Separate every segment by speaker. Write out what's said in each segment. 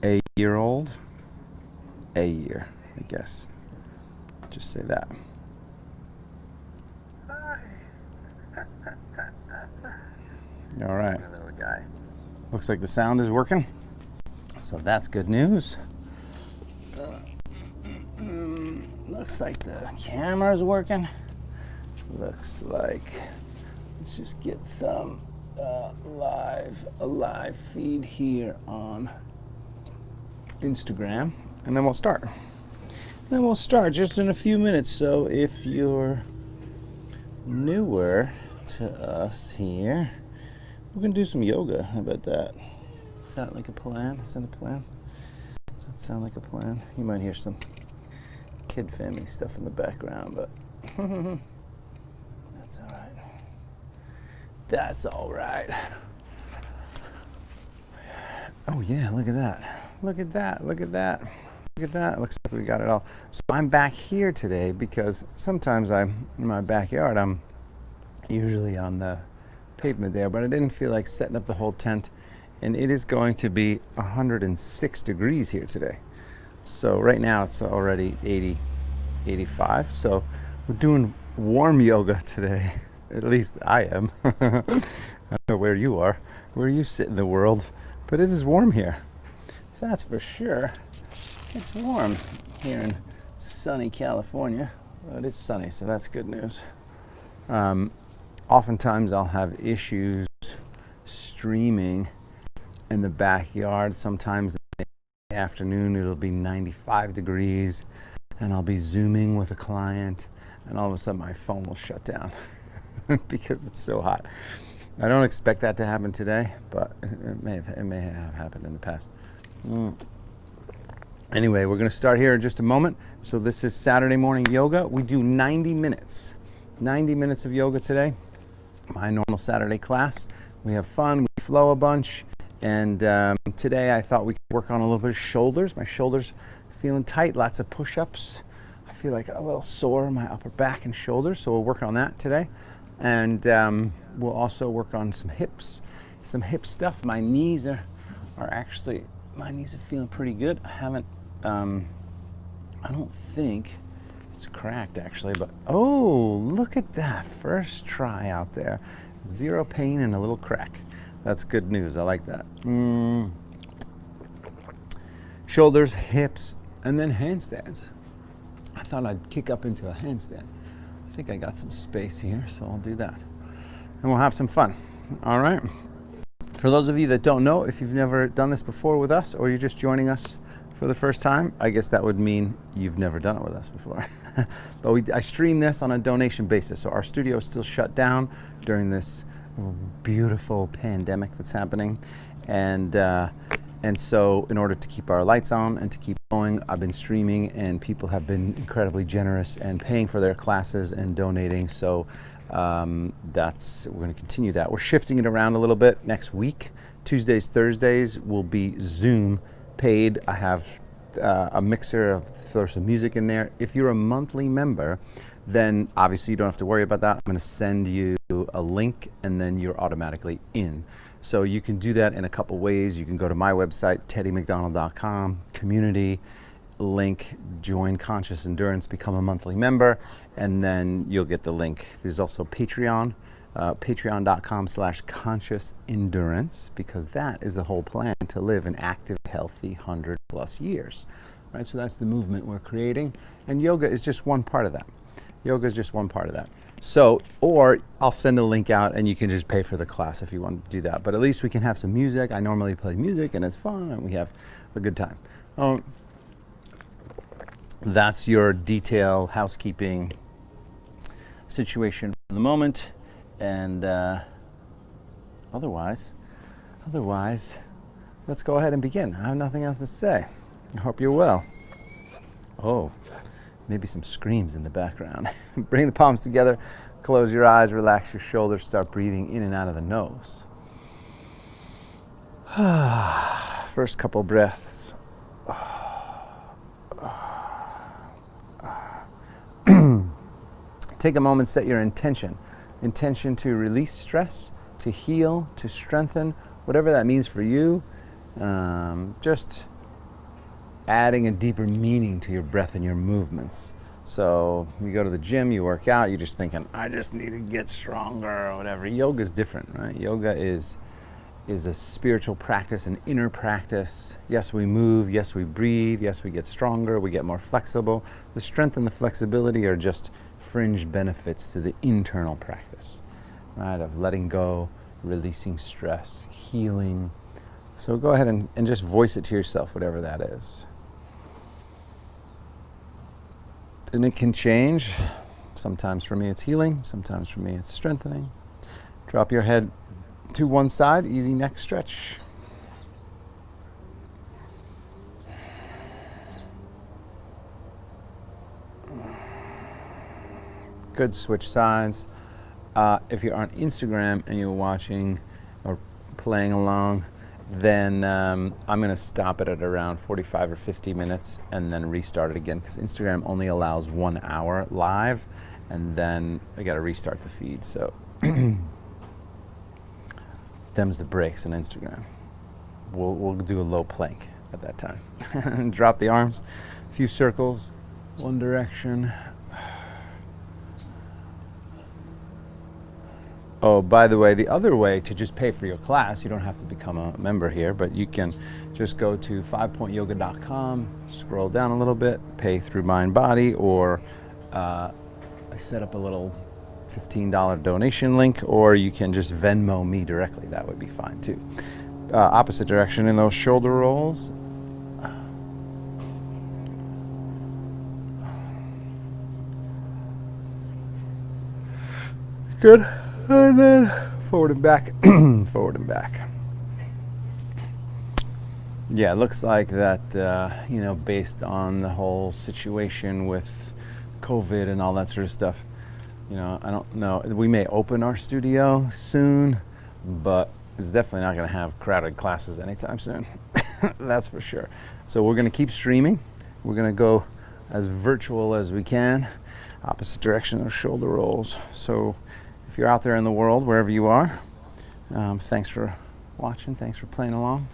Speaker 1: a year old. A year, I guess. Just say that. Hi. All right. Little guy. Looks like the sound is working. So that's good news. Looks like the camera's working. Looks like, let's just get some live feed here on Instagram, and then we'll start. Then we'll start just in a few minutes. So if you're newer to us here, we're gonna do some yoga. How about that? Is that like a plan? Is that a plan? Does that sound like a plan? You might hear some kid family stuff in the background, but that's all right. That's all right. Oh yeah, look at that. Look at that, look at that. Look at that, looks like we got it all. So I'm back here today because sometimes I'm in my backyard. I'm usually on the pavement there, but I didn't feel like setting up the whole tent. And it is going to be 106 degrees here today. So right now it's already 80, 85. So we're doing warm yoga today. At least I am. I don't know where you are, where you sit in the world, but it is warm here. That's for sure. It's warm here in sunny California. Well, it is sunny, so that's good news. Oftentimes I'll have issues streaming in the backyard. Sometimes in the afternoon it'll be 95 degrees and I'll be Zooming with a client and all of a sudden my phone will shut down because it's so hot. I don't expect that to happen today, but it may have happened in the past. Anyway, we're going to start here in just a moment. So this is Saturday morning yoga. We do 90 minutes. 90 minutes of yoga today. My normal Saturday class. We have fun, we flow a bunch. And today I thought we could work on a little bit of shoulders. My shoulders feeling tight, lots of push-ups. I feel like a little sore in my upper back and shoulders, so we'll work on that today. And we'll also work on some hips, some hip stuff. My knees are feeling pretty good. I don't think it's cracked actually, but oh, look at that. First try out there. Zero pain and a little crack. That's good news. I like that. Shoulders, hips, and then handstands. I thought I'd kick up into a handstand. I think I got some space here, so I'll do that. And we'll have some fun. All right. For those of you that don't know, if you've never done this before with us, or you're just joining us for the first time, I guess that would mean you've never done it with us before. But I stream this on a donation basis. So our studio is still shut down during this beautiful pandemic that's happening. And so in order to keep our lights on and to keep going, I've been streaming, and people have been incredibly generous and paying for their classes and donating. So we're going to continue that. We're shifting it around a little bit next week. Tuesdays, Thursdays will be Zoom paid. I have a mixer of some music in there. If you're a monthly member, then obviously you don't have to worry about that. I'm going to send you a link and then you're automatically in. So you can do that in a couple ways. You can go to my website, teddymcdonald.com, community, link, join Conscious Endurance, become a monthly member, and then you'll get the link. There's also Patreon, patreon.com/conscious endurance, because that is the whole plan, to live an active, healthy 100+ years. Right, so that's the movement we're creating, and yoga is just one part of that. Yoga is just one part of that. So, or I'll send a link out and you can just pay for the class if you want to do that. But at least we can have some music. I normally play music and it's fun and we have a good time. That's your detail housekeeping situation for the moment. And otherwise, let's go ahead and begin. I have nothing else to say. I hope you're well. Oh, maybe some screams in the background. Bring the palms together, close your eyes, relax your shoulders, start breathing in and out of the nose. First couple breaths. Take a moment, set your intention. Intention to release stress, to heal, to strengthen, whatever that means for you. Just adding a deeper meaning to your breath and your movements. So you go to the gym, you work out, you're just thinking, I just need to get stronger or whatever. Yoga is different, right? Yoga is a spiritual practice, an inner practice. Yes, we move, yes, we breathe, yes, we get stronger, we get more flexible. The strength and the flexibility are just fringe benefits to the internal practice, right? Of letting go, releasing stress, healing. So go ahead and just voice it to yourself, whatever that is. And it can change. Sometimes for me it's healing, sometimes for me it's strengthening. Drop your head to one side, easy neck stretch. Good, switch sides. If you're on Instagram and you're watching or playing along, then I'm going to stop it at around 45 or 50 minutes and then restart it again, because Instagram only allows 1 hour live, and then I got to restart the feed. So them's the breaks on Instagram. We'll do a low plank at that time. Drop the arms, a few circles, one direction. Oh, by the way, the other way to just pay for your class, you don't have to become a member here, but you can just go to 5pointyoga.com, scroll down a little bit, pay through Mind Body, or I set up a little $15 donation link, or you can just Venmo me directly. That would be fine too. Opposite direction in those shoulder rolls. Good. And then forward and back, forward and back. Yeah, it looks like that, based on the whole situation with COVID and all that sort of stuff, I don't know. We may open our studio soon, but it's definitely not going to have crowded classes anytime soon. That's for sure. So we're going to keep streaming. We're going to go as virtual as we can. Opposite direction of shoulder rolls. So if you're out there in the world, wherever you are, thanks for watching, thanks for playing along,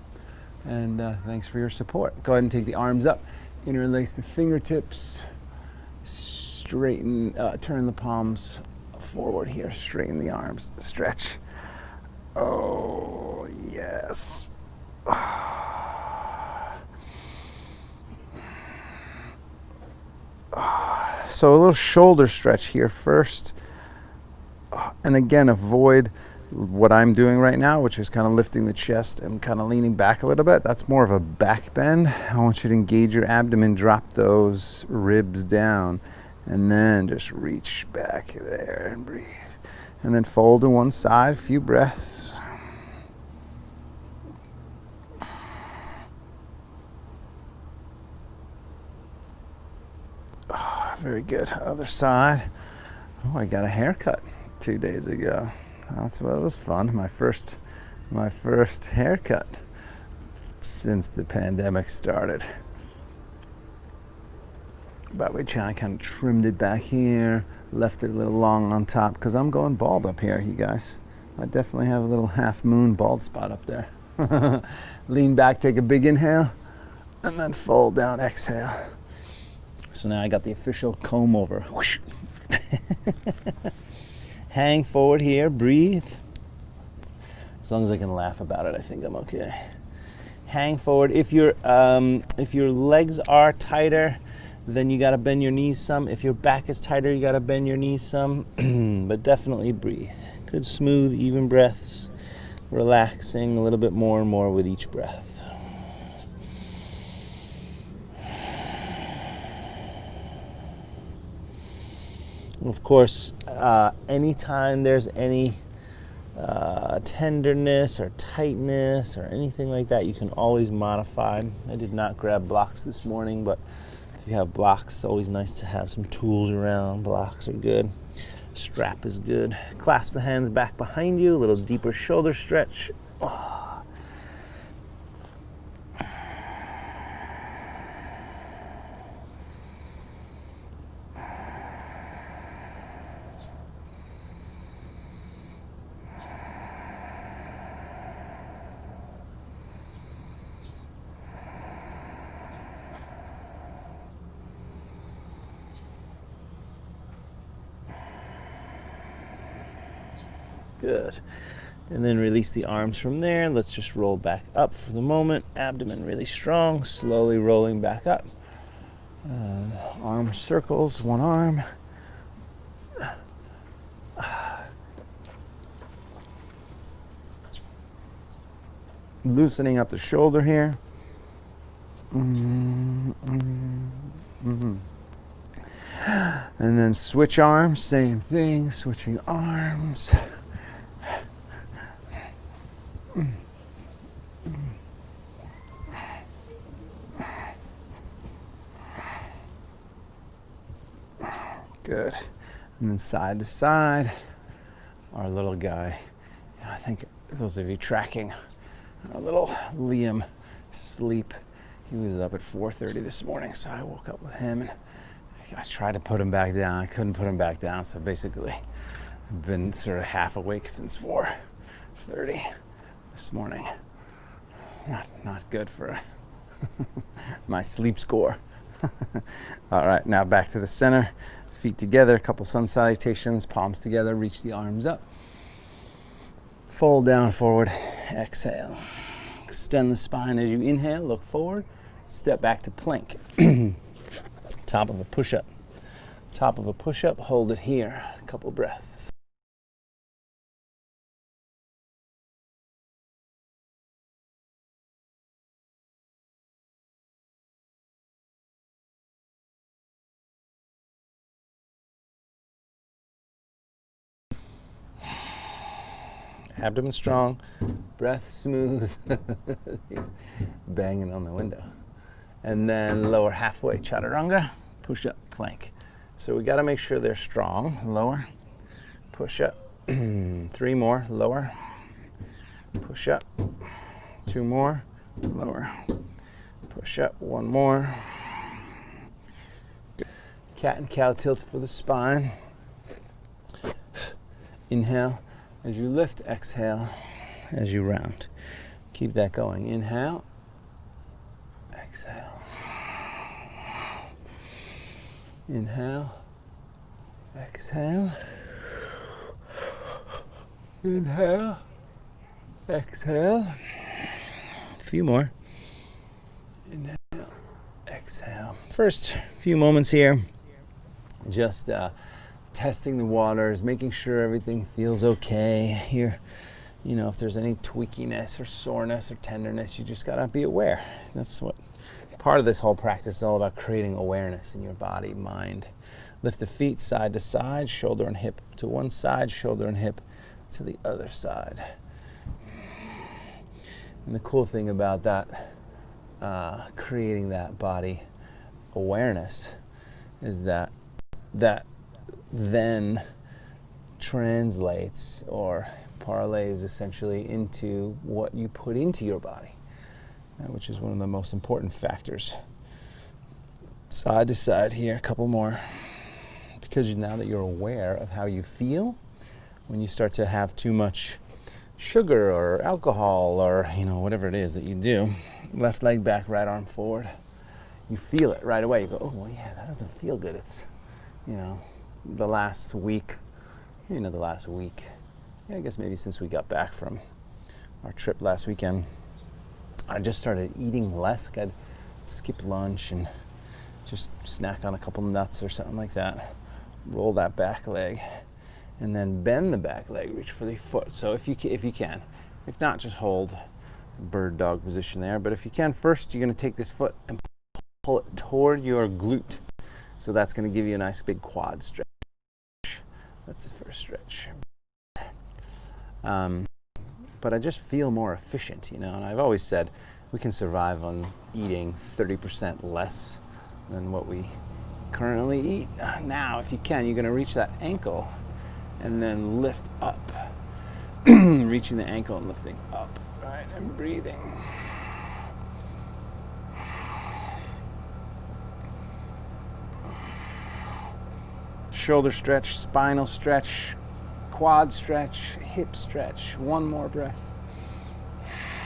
Speaker 1: and thanks for your support. Go ahead and take the arms up, interlace the fingertips, straighten, turn the palms forward here, straighten the arms, stretch. Oh, yes. So a little shoulder stretch here first. And again, avoid what I'm doing right now, which is kind of lifting the chest and kind of leaning back a little bit. That's more of a back bend. I want you to engage your abdomen, drop those ribs down, and then just reach back there and breathe. And then fold to one side, a few breaths. Oh, very good. Other side. Oh, I got a haircut 2 days ago. That's what was fun. My first haircut since the pandemic started. But we kind of trimmed it back here, left it a little long on top, because I'm going bald up here, you guys. I definitely have a little half moon bald spot up there. Lean back, take a big inhale, and then fold down, exhale. So now I got the official comb over. Whoosh. Hang forward here, breathe. As long as I can laugh about it, I think I'm okay. Hang forward. If your legs are tighter, then you gotta bend your knees some. If your back is tighter, you gotta bend your knees some. But definitely breathe. Good, smooth, even breaths. Relaxing a little bit more and more with each breath. Of course, anytime there's any tenderness or tightness or anything like that, you can always modify. I did not grab blocks this morning, but if you have blocks, it's always nice to have some tools around. Blocks are good. Strap is good. Clasp the hands back behind you, a little deeper shoulder stretch. Oh.
Speaker 2: Good. And then release the arms from there. Let's just roll back up for the moment. Abdomen really strong, slowly rolling back up. Arm circles, one arm. Loosening up the shoulder here. And then switch arms, same thing, switching arms. Good. And then side to side, our little guy. I think those of you tracking our little Liam sleep, he was up at 4:30 this morning, so I woke up with him and I tried to put him back down. I couldn't put him back down, so basically I've been sort of half awake since 4:30 this morning. Not good for my sleep score. All right, now back to the center. Feet together, a couple sun salutations, palms together, reach the arms up. Fold down forward, exhale. Extend the spine as you inhale, look forward, step back to plank. Top of a push-up. Top of a push-up, hold it here, a couple breaths. Abdomen strong, breath smooth. He's banging on the window. And then lower halfway, chaturanga, push up, plank. So we got to make sure they're strong. Lower, push up. 3 more, lower, push up. 2 more, lower, push up. 1 more. Good. Cat and cow tilt for the spine. Inhale. As you lift, exhale, as you round. Keep that going. Inhale, exhale. Inhale, exhale. Inhale, exhale. A few more. Inhale, exhale. First few moments here, just testing the waters, making sure everything feels okay. Here, you know, if there's any tweakiness or soreness or tenderness, you just gotta be aware. That's what part of this whole practice is all about, creating awareness in your body, mind. Lift the feet side to side, shoulder and hip to one side, shoulder and hip to the other side. And the cool thing about that, creating that body awareness, is that then translates or parlays essentially into what you put into your body, which is one of the most important factors. Side to side here, a couple more. Because now that you're aware of how you feel, when you start to have too much sugar or alcohol or, you know, whatever it is that you do, left leg back, right arm forward, you feel it right away. You go, oh, well, yeah, that doesn't feel good. It's, you know, the last week, yeah, I guess maybe since we got back from our trip last weekend, I just started eating less. Like I'd skip lunch and just snack on a couple nuts or something like that. Roll that back leg and then bend the back leg, reach for the foot. So if you can, if not, just hold bird dog position there. But if you can, first you're going to take this foot and pull it toward your glute. So that's going to give you a nice big quad stretch. That's the first stretch. But I just feel more efficient, you know, and I've always said we can survive on eating 30% less than what we currently eat. Now, if you can, you're going to reach that ankle and then lift up. Reaching the ankle and lifting up, right, and breathing. Shoulder stretch, spinal stretch, quad stretch, hip stretch. 1 more breath.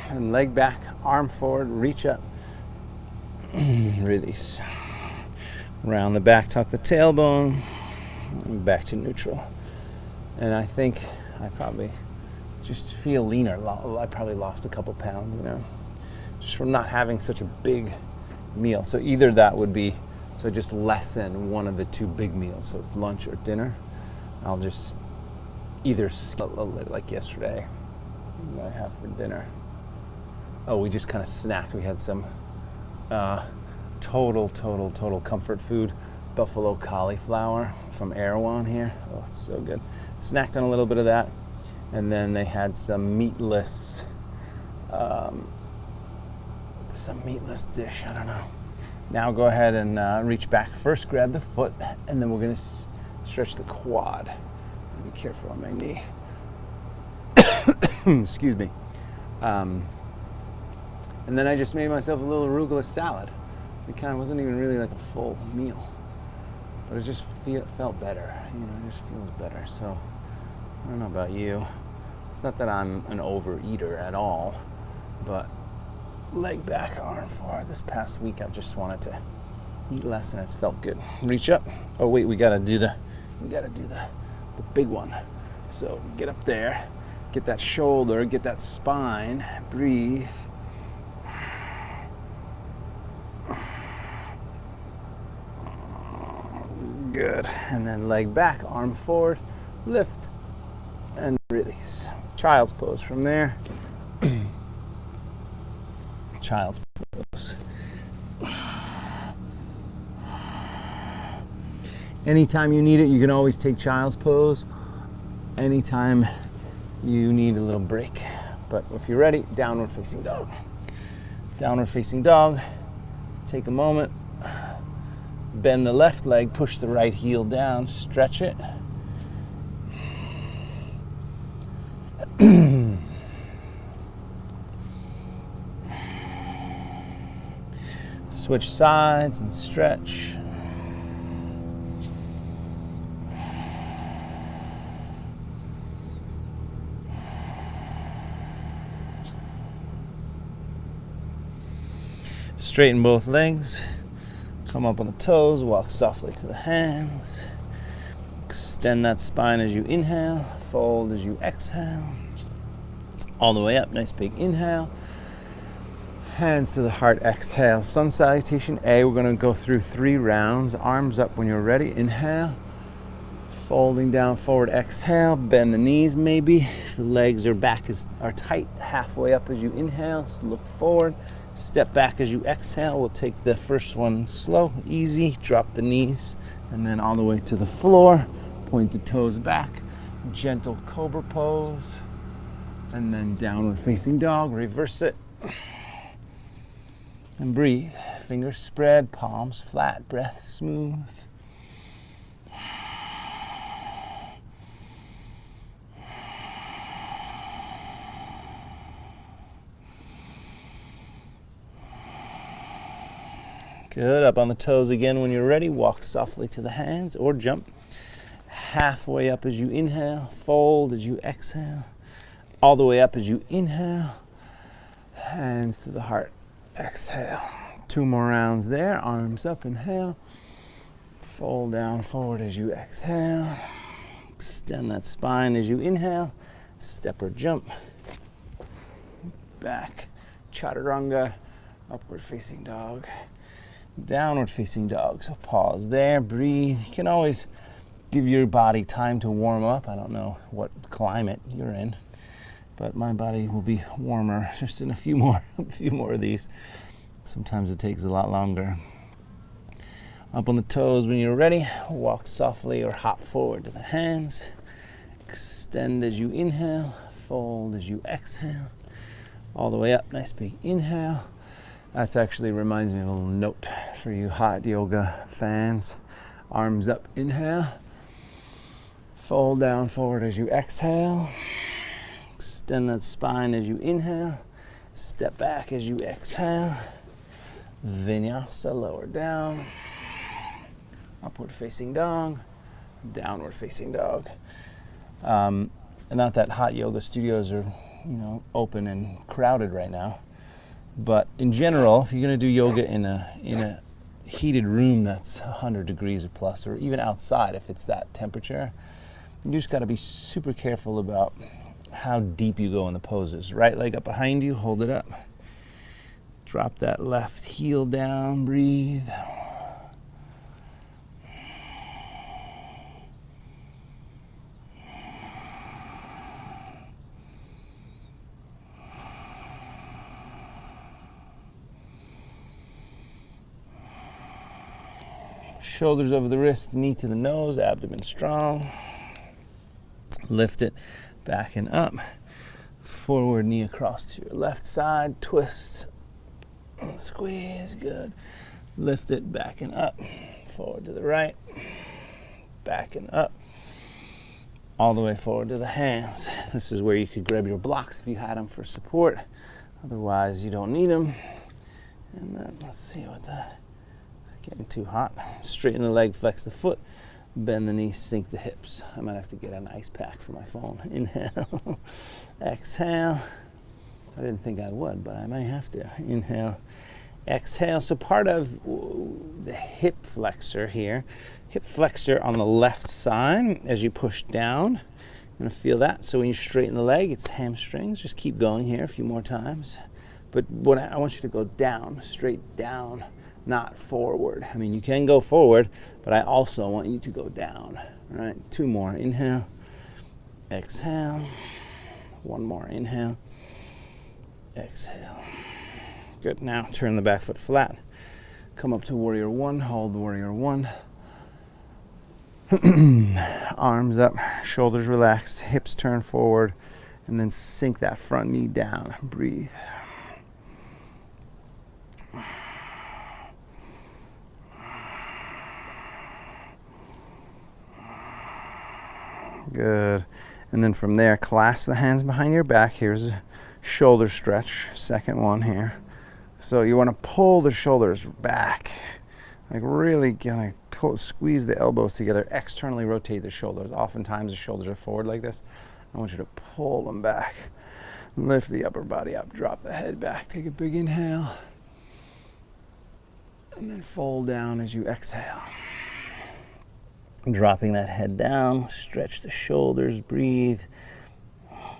Speaker 2: And leg back, arm forward, reach up. Release. Round the back, tuck the tailbone. Back to neutral. And I think I probably just feel leaner. I probably lost a couple pounds, you know, just from not having such a big meal. So either that would be, so just lessen one of the two big meals, so lunch or dinner. I'll just either like yesterday, what I have for dinner. Oh, we just kind of snacked. We had some total comfort food, buffalo cauliflower from Erewhon here. Oh, it's so good. Snacked on a little bit of that, and then they had some meatless dish. I don't know. Now go ahead and reach back. First grab the foot, and then we're gonna stretch the quad. Be careful on my knee. Excuse me. And then I just made myself a little arugula salad. It kind of wasn't even really like a full meal, but it just felt better. You know, it just feels better. So I don't know about you. It's not that I'm an overeater at all, but leg back, arm forward. This past week I've just wanted to eat less, and it's felt good. Reach up. Oh wait, we gotta do the big one. So get up there, get that shoulder, get that spine, breathe. Good. And then leg back, arm forward, lift and release. Child's pose from there. Child's pose. Anytime you need it, you can always take child's pose. Anytime you need a little break. But if you're ready, downward facing dog. Downward facing dog. Take a moment. Bend the left leg, push the right heel down, stretch it. Switch sides and stretch. Straighten both legs. Come up on the toes, walk softly to the hands. Extend that spine as you inhale, fold as you exhale. All the way up, nice big inhale. Hands to the heart, exhale. Sun salutation A, we're gonna go through 3 rounds. Arms up when you're ready, inhale. Folding down forward, exhale. Bend the knees maybe. If the legs or back are tight, halfway up as you inhale, so look forward. Step back as you exhale. We'll take the first one slow, easy. Drop the knees, and then all the way to the floor. Point the toes back. Gentle cobra pose. And then downward facing dog. Reverse it. And breathe. Fingers spread, palms flat, breath smooth. Good. Up on the toes again when you're ready. Walk softly to the hands or jump. Halfway up as you inhale. Fold as you exhale. All the way up as you inhale. Hands to the heart. Exhale. 2 more rounds there. Arms up. Inhale. Fold down forward as you exhale. Extend that spine as you inhale. Step or jump. Back. Chaturanga. Upward facing dog. Downward facing dog. So pause there, breathe. You can always give your body time to warm up. I don't know what climate you're in, but my body will be warmer just in a few more of these. Sometimes it takes a lot longer. Up on the toes when you're ready. Walk softly or hop forward to the hands. Extend as you inhale, fold as you exhale. All the way up, nice big inhale. That actually reminds me of a little note for you hot yoga fans. Arms up, inhale. Fold down forward as you exhale. Extend that spine as you inhale. Step back as you exhale. Vinyasa, lower down. Upward facing dog. Downward facing dog. And not that hot yoga studios are, open and crowded right now. But in general, if you're going to do yoga in a heated room that's 100 degrees or plus, or even outside if it's that temperature, You just got to be super careful about how deep you go in the poses. Right leg up behind you, hold it up. Drop that left heel down, breathe. Shoulders over the wrist, knee to the nose, abdomen strong. Lift it, back and up. Forward knee across to your left side, twist, squeeze, good. Lift it, back and up. Forward to the right, back and up. All the way forward to the hands. This is where you could grab your blocks if you had them for support. Otherwise, you don't need them. And then, let's see what that. Getting too hot. Straighten the leg, flex the foot, bend the knees, sink the hips. I might have to get an ice pack for my phone. Inhale, exhale. I didn't think I would, but I might have to. Inhale, exhale. So part of the hip flexor here, hip flexor on the left side as you push down. You're gonna feel that. So when you straighten the leg, it's hamstrings. Just keep going here a few more times. But what I want you to go down, straight down. Not forward. I mean, you can go forward, but I also want you to go down. All right, 2 more. Inhale, exhale. 1 more. Inhale, exhale. Good. Now turn the back foot flat. Come up to warrior 1. Hold warrior 1. Arms up, shoulders relaxed, hips turn forward, and then sink that front knee down. Breathe. Good. And then from there, clasp the hands behind your back. Here's a shoulder stretch, second one here. So you want to pull the shoulders back, like really kind of squeeze the elbows together, externally rotate the shoulders. Oftentimes the shoulders are forward like this. I want you to pull them back. Lift the upper body up, drop the head back, take a big inhale, and then fold down as you exhale. Dropping that head down, stretch the shoulders, breathe.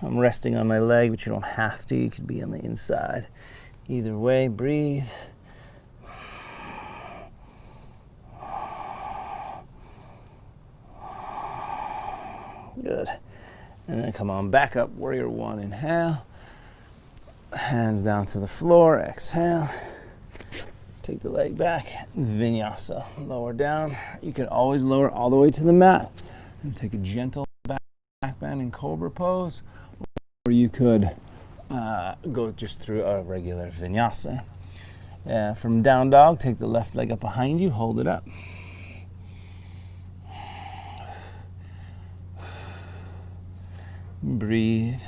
Speaker 2: I'm resting on my leg, but you don't have to. You could be on the inside. Either way, breathe. Good. And then come on back up, warrior 1, inhale. Hands down to the floor, exhale. Take the leg back, Vinyasa, lower down. You can always lower all the way to the mat and take a gentle back bend in Cobra Pose, or you could go just through a regular Vinyasa. From down dog, take the left leg up behind you, hold it up. Breathe.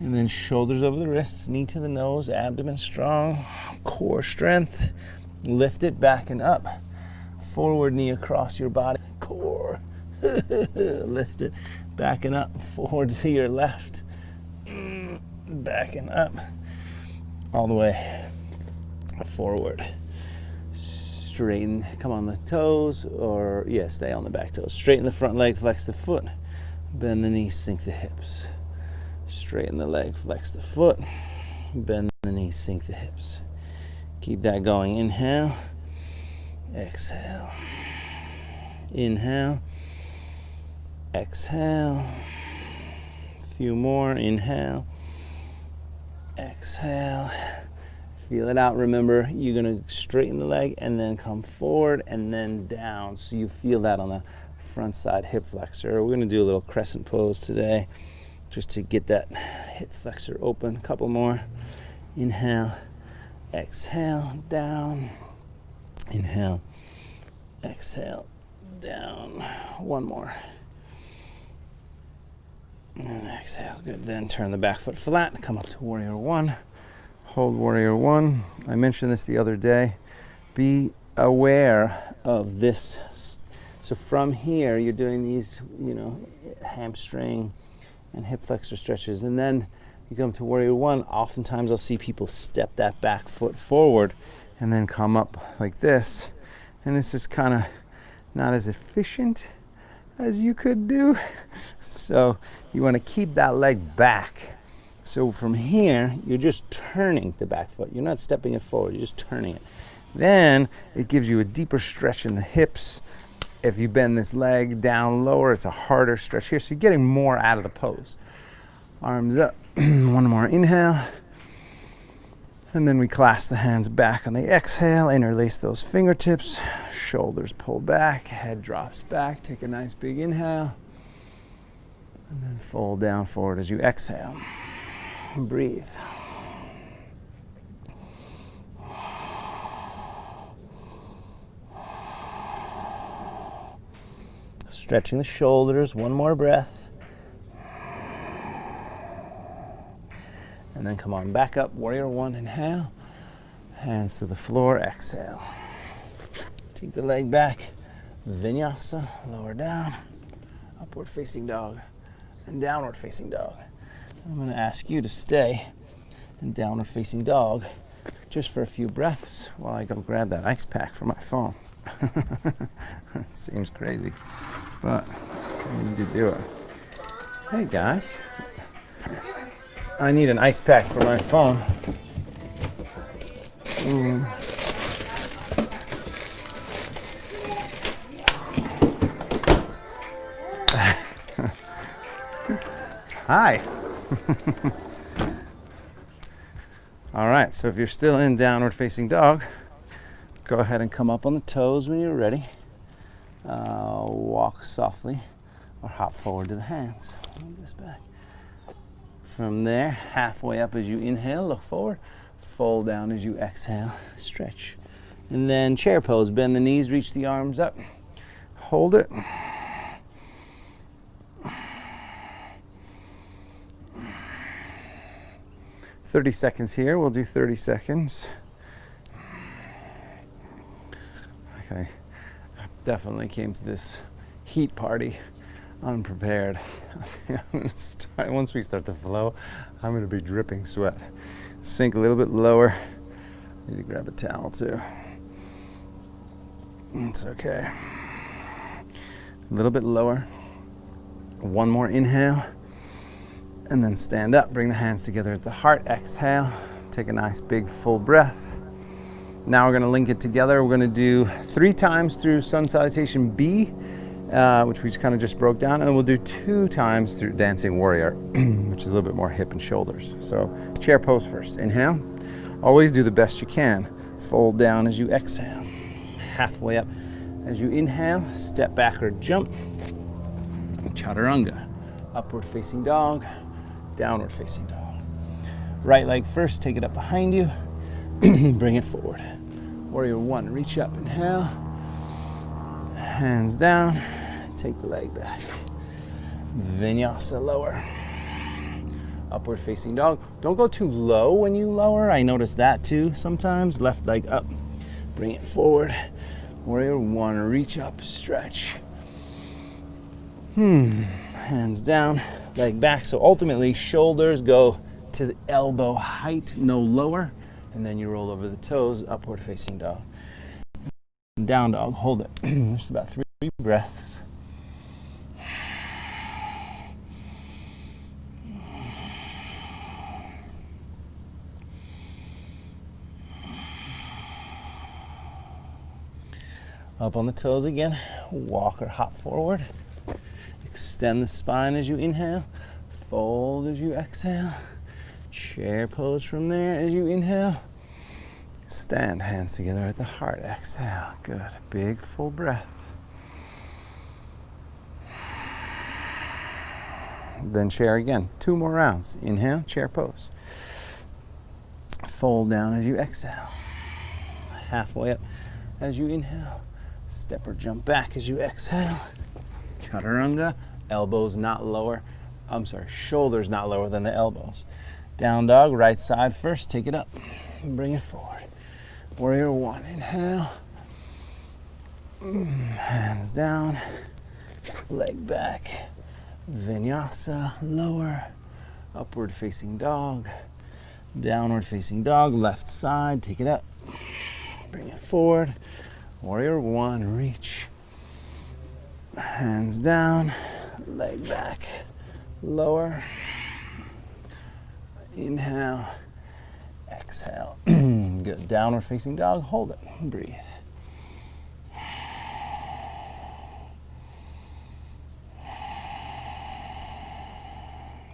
Speaker 2: And then shoulders over the wrists, knee to the nose, abdomen strong, core strength. Lift it back and up. Forward knee across your body, core. Lift it back and up, forward to your left. Back and up. All the way forward. Straighten, come on the toes, or stay on the back toes. Straighten the front leg, flex the foot. Bend the knees, sink the hips. Straighten the leg, flex the foot, bend the knees, sink the hips. Keep that going. Inhale, exhale. Inhale, exhale. A few more. Inhale, exhale. Feel it out. Remember, you're going to straighten the leg and then come forward and then down. So you feel that on the front side hip flexor. We're going to do a little crescent pose today, just to get that hip flexor open. A couple more. Inhale, exhale, down. Inhale, exhale, down. 1 more. And exhale. Good. Then turn the back foot flat. Come up to warrior 1. Hold warrior 1. I mentioned this the other day. Be aware of this. So from here, you're doing these, hamstring and hip flexor stretches, and then you come to warrior 1. Oftentimes I'll see people step that back foot forward and then come up like this
Speaker 1: And this is kind of not as efficient as you could do. So you want to keep that leg back. So from here, you're just turning the back foot. You're not stepping it forward, you're just turning it. Then it gives you a deeper stretch in the hips. If you bend this leg down lower, it's a harder stretch here. So you're getting more out of the pose. Arms up, one more inhale. And then we clasp the hands back on the exhale, interlace those fingertips, shoulders pull back, head drops back, take a nice big inhale. And then fold down forward as you exhale. Breathe. Stretching the shoulders, one more breath. And then come on back up, warrior one, inhale. Hands to the floor, exhale. Take the leg back, Vinyasa, lower down, upward facing dog, and downward facing dog. I'm going to ask you to stay in downward facing dog just for a few breaths while I go grab that ice pack for my phone. Seems crazy, but I need to do it. Hey guys, I need an ice pack for my phone. Hi. All right, so if you're still in downward facing dog, go ahead and come up on the toes when you're ready. Walk softly or hop forward to the hands. Move this back. From there, halfway up as you inhale, look forward. Fold down as you exhale, stretch. And then chair pose, bend the knees, reach the arms up. Hold it. "30 seconds here, we'll do 30 seconds. Okay, I definitely came to this heat party unprepared. I'm gonna start, once we start to flow, I'm gonna be dripping sweat. Sink a little bit lower. Need to grab a towel too. It's okay. A little bit lower. One more inhale. And then stand up, bring the hands together at the heart, exhale, take a nice big full breath. Now we're gonna link it together. We're gonna do 3 times through Sun Salutation B, which we kind of just broke down, and then we'll do 2 times through Dancing Warrior, which is a little bit more hip and shoulders. So chair pose first, inhale. Always do the best you can. Fold down as you exhale. Halfway up as you inhale, step back or jump. Chaturanga, upward facing dog, downward facing dog. Right leg first, take it up behind you, bring it forward. Warrior one, reach up, inhale. Hands down, take the leg back. Vinyasa, lower. Upward facing dog. Don't go too low when you lower. I notice that too sometimes. Left leg up, bring it forward. Warrior one, reach up, stretch. Hands down, leg back. So ultimately, shoulders go to the elbow height, no lower. And then you roll over the toes, upward facing dog. Down dog, hold it. Just about 3 breaths. Up on the toes again, walk or hop forward. Extend the spine as you inhale, fold as you exhale. Chair pose from there as you inhale. Stand, hands together at the heart, exhale. Good, big full breath. Then chair again, 2 more rounds. Inhale, chair pose. Fold down as you exhale. Halfway up as you inhale. Step or jump back as you exhale. Chaturanga, elbows not lower. Shoulders not lower than the elbows. Down dog, right side first, take it up. Bring it forward. Warrior one, inhale. Hands down, leg back. Vinyasa, lower. Upward facing dog. Downward facing dog, left side, take it up. Bring it forward.
Speaker 2: Warrior one, reach. Hands down, leg back, lower. Inhale, exhale. Good. Downward facing dog, hold it, breathe.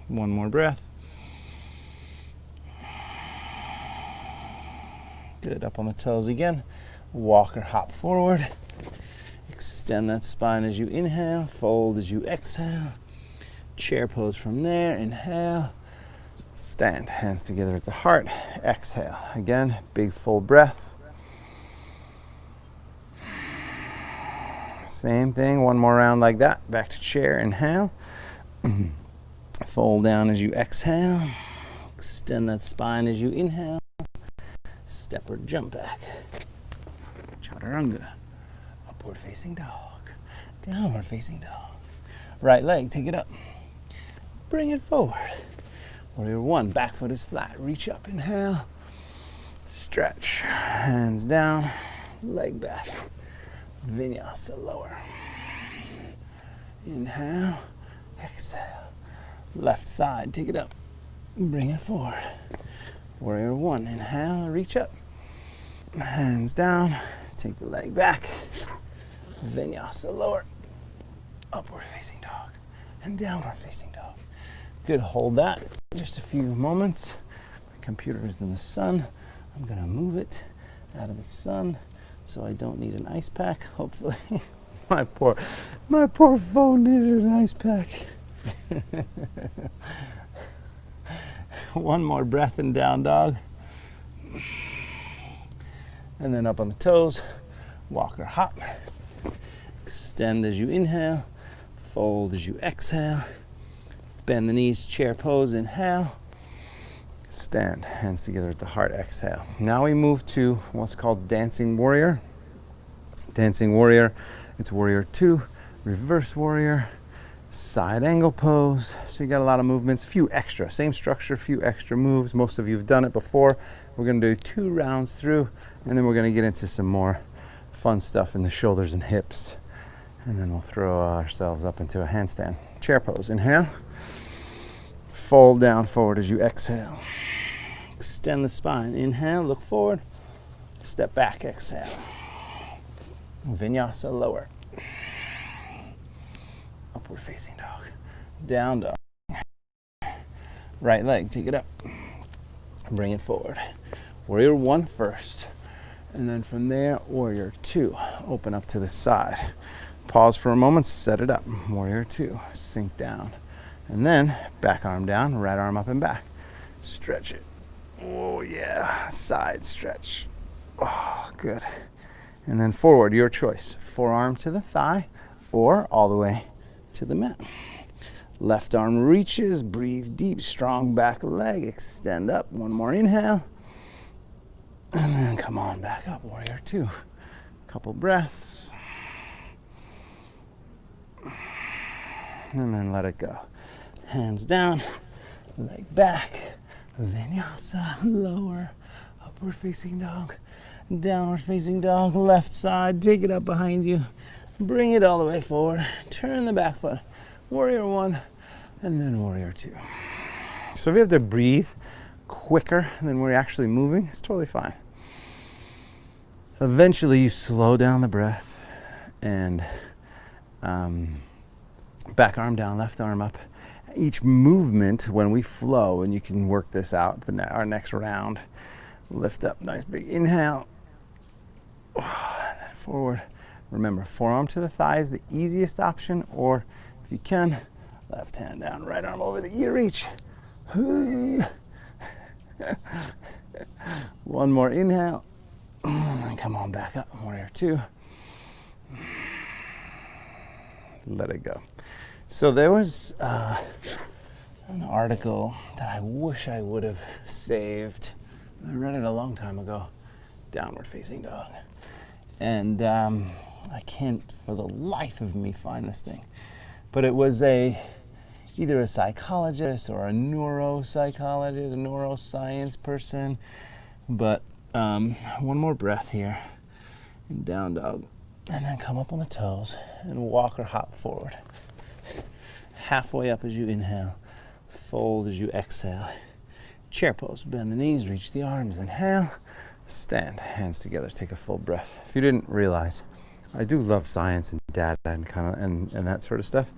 Speaker 2: One more breath. Good. Up on the toes again. Walk or hop forward. Extend that spine as you inhale. Fold as you exhale. Chair pose from there. Inhale. Stand. Hands together at the heart. Exhale. Again, big full breath. Same thing. One more round like that. Back to chair. Inhale. Fold down as you exhale. Extend that spine as you inhale. Step or jump back. Chaturanga. Upward facing dog. Downward facing dog. Right leg, take it up. Bring it forward. Warrior one, back foot is flat. Reach up, inhale. Stretch. Hands down. Leg back. Vinyasa, lower. Inhale. Exhale. Left side, take it up. Bring it forward. Warrior one, inhale, reach up. Hands down, take the leg back. Vinyasa, lower. Upward facing dog and downward facing dog. Good, hold that just a few moments. My computer is in the sun. I'm gonna move it out of the sun so I don't need an ice pack, hopefully. My poor phone needed an ice pack. One more breath in down dog. And then up on the toes, walk or hop. Extend as you inhale, fold as you exhale. Bend the knees, chair pose, inhale. Stand, hands together at the heart, exhale. Now we move to what's called Dancing Warrior. Dancing Warrior, it's Warrior 2, Reverse Warrior, Side Angle Pose. So you got a lot of movements, few extra, same structure, few extra moves. Most of you have done it before. We're gonna do 2 rounds through, and then we're gonna get into some more fun stuff in the shoulders and hips. And then we'll throw ourselves up into a handstand. Chair pose, inhale. Fold down forward as you exhale. Extend the spine, inhale, look forward. Step back, exhale. Vinyasa, lower. Upward facing dog. Down dog. Right leg, take it up. Bring it forward. Warrior 1 first. And then from there, Warrior 2. Open up to the side. Pause for a moment, set it up. Warrior 2, sink down. And then back arm down, right arm up and back. Stretch it. Oh yeah, side stretch. Oh, good. And then forward, your choice. Forearm to the thigh or all the way to the mat. Left arm reaches, breathe deep, strong back leg, extend up. One more inhale. And then come on back up, Warrior 2. Couple breaths. And then let it go. Hands down, leg back, Vinyasa, lower, upward facing dog, downward facing dog, left side, take it up behind you, bring it all the way forward, turn the back foot, Warrior 1, and then Warrior 2. So if you have to breathe quicker than we're actually moving, it's totally fine. Eventually you slow down the breath and back arm down, left arm up. Each movement, when we flow, and you can work this out, our next round, lift up, nice big inhale, and then forward. Remember, forearm to the thigh is the easiest option, or if you can, left hand down, right arm over the ear reach. One more inhale, and come on back up, Warrior 2. Let it go. So there was an article that I wish I would have saved. I read it a long time ago. Downward facing dog. And I can't for the life of me find this thing. But it was either a psychologist or a neuropsychologist, a neuroscience person. But one more breath here. in down dog. And then come up on the toes and walk or hop forward. Halfway up as you inhale, fold as you exhale. Chair pose, bend the knees, reach the arms, inhale, stand, hands together, take a full breath. If you didn't realize, I do love science and data and and that sort of stuff.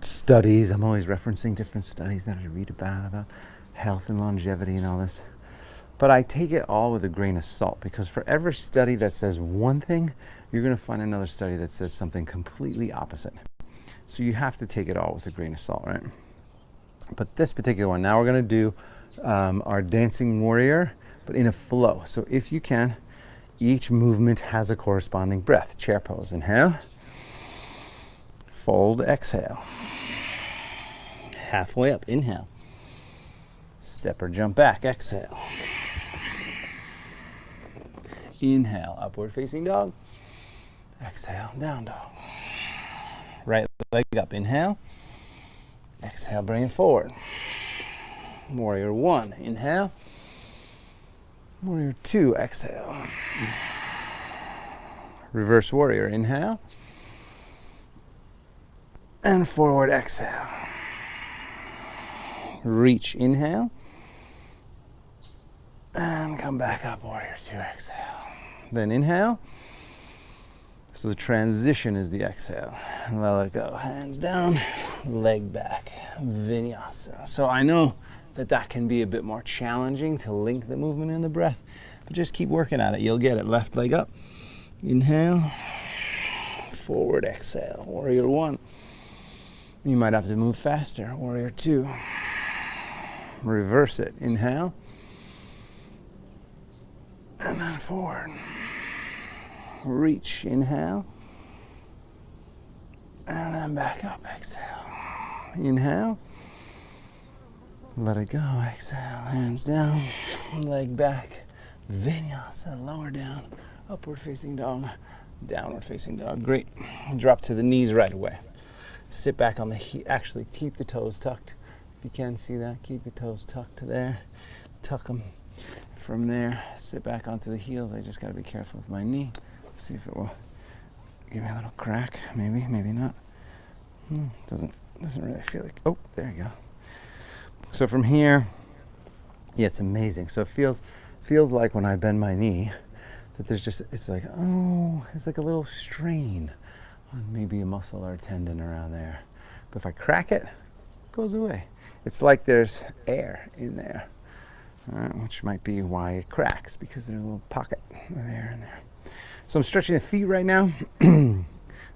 Speaker 2: Studies, I'm always referencing different studies that I read about health and longevity and all this. But I take it all with a grain of salt, because for every study that says one thing, you're going to find another study that says something completely opposite. So you have to take it all with a grain of salt, right? But this particular one, now we're going to do our dancing warrior, but in a flow. So if you can, each movement has a corresponding breath. Chair pose, inhale. Fold, exhale. Halfway up, inhale. Step or jump back, exhale. Inhale, upward facing dog. Exhale, down dog. Right leg up, inhale. Exhale, bring it forward. Warrior one, inhale. Warrior two, exhale. Reverse warrior, inhale. And forward, exhale. Reach, inhale. And come back up, warrior two, exhale. Then inhale. So the transition is the exhale. And let it go. Hands down, leg back. Vinyasa. So I know that can be a bit more challenging to link the movement and the breath, but just keep working at it. You'll get it. Left leg up. Inhale. Forward, exhale. Warrior one. You might have to move faster. Warrior two. Reverse it. Inhale. And then forward. Reach, inhale. And then back up, exhale. Inhale. Let it go, exhale. Hands down, leg back. Vinyasa, lower down. Upward facing dog, downward facing dog. Great. Drop to the knees right away. Sit back on the actually keep the toes tucked. If you can see that, keep the toes tucked to there. Tuck them. From there, sit back onto the heels. I just got to be careful with my knee. See if it will give me a little crack. Maybe, maybe not. Doesn't really feel like. Oh, there you go. So from here, yeah, it's amazing. So it feels like when I bend my knee that it's like a little strain on maybe a muscle or a tendon around there. But if I crack it, it goes away. It's like there's air in there, which might be why it cracks, because there's a little pocket of air in there. So I'm stretching the feet right now.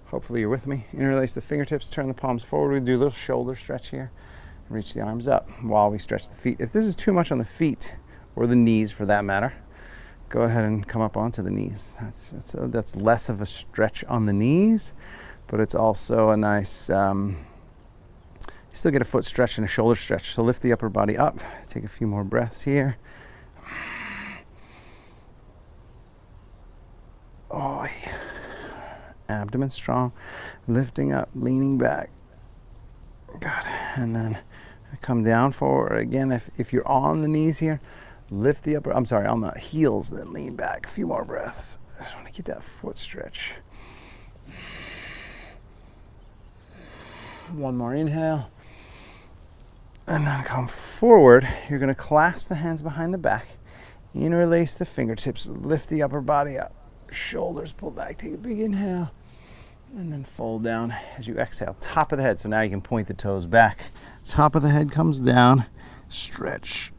Speaker 2: Hopefully you're with me. Interlace the fingertips, turn the palms forward. We do a little shoulder stretch here. Reach the arms up while we stretch the feet. If this is too much on the feet, or the knees for that matter, go ahead and come up onto the knees. That's less of a stretch on the knees, but it's also a nice, you still get a foot stretch and a shoulder stretch. So lift the upper body up. Take a few more breaths here. Oh, abdomen strong, lifting up, leaning back. Good. And then come down forward again. If you're on the knees here, lift the upper, on the heels, then lean back. A few more breaths. I just want to get that foot stretch. One more inhale. And then come forward. You're going to clasp the hands behind the back, interlace the fingertips, lift the upper body up. Shoulders pull back, take a big inhale, and then fold down as you exhale. Top of the head, so now you can point the toes back. Top of the head comes down, stretch.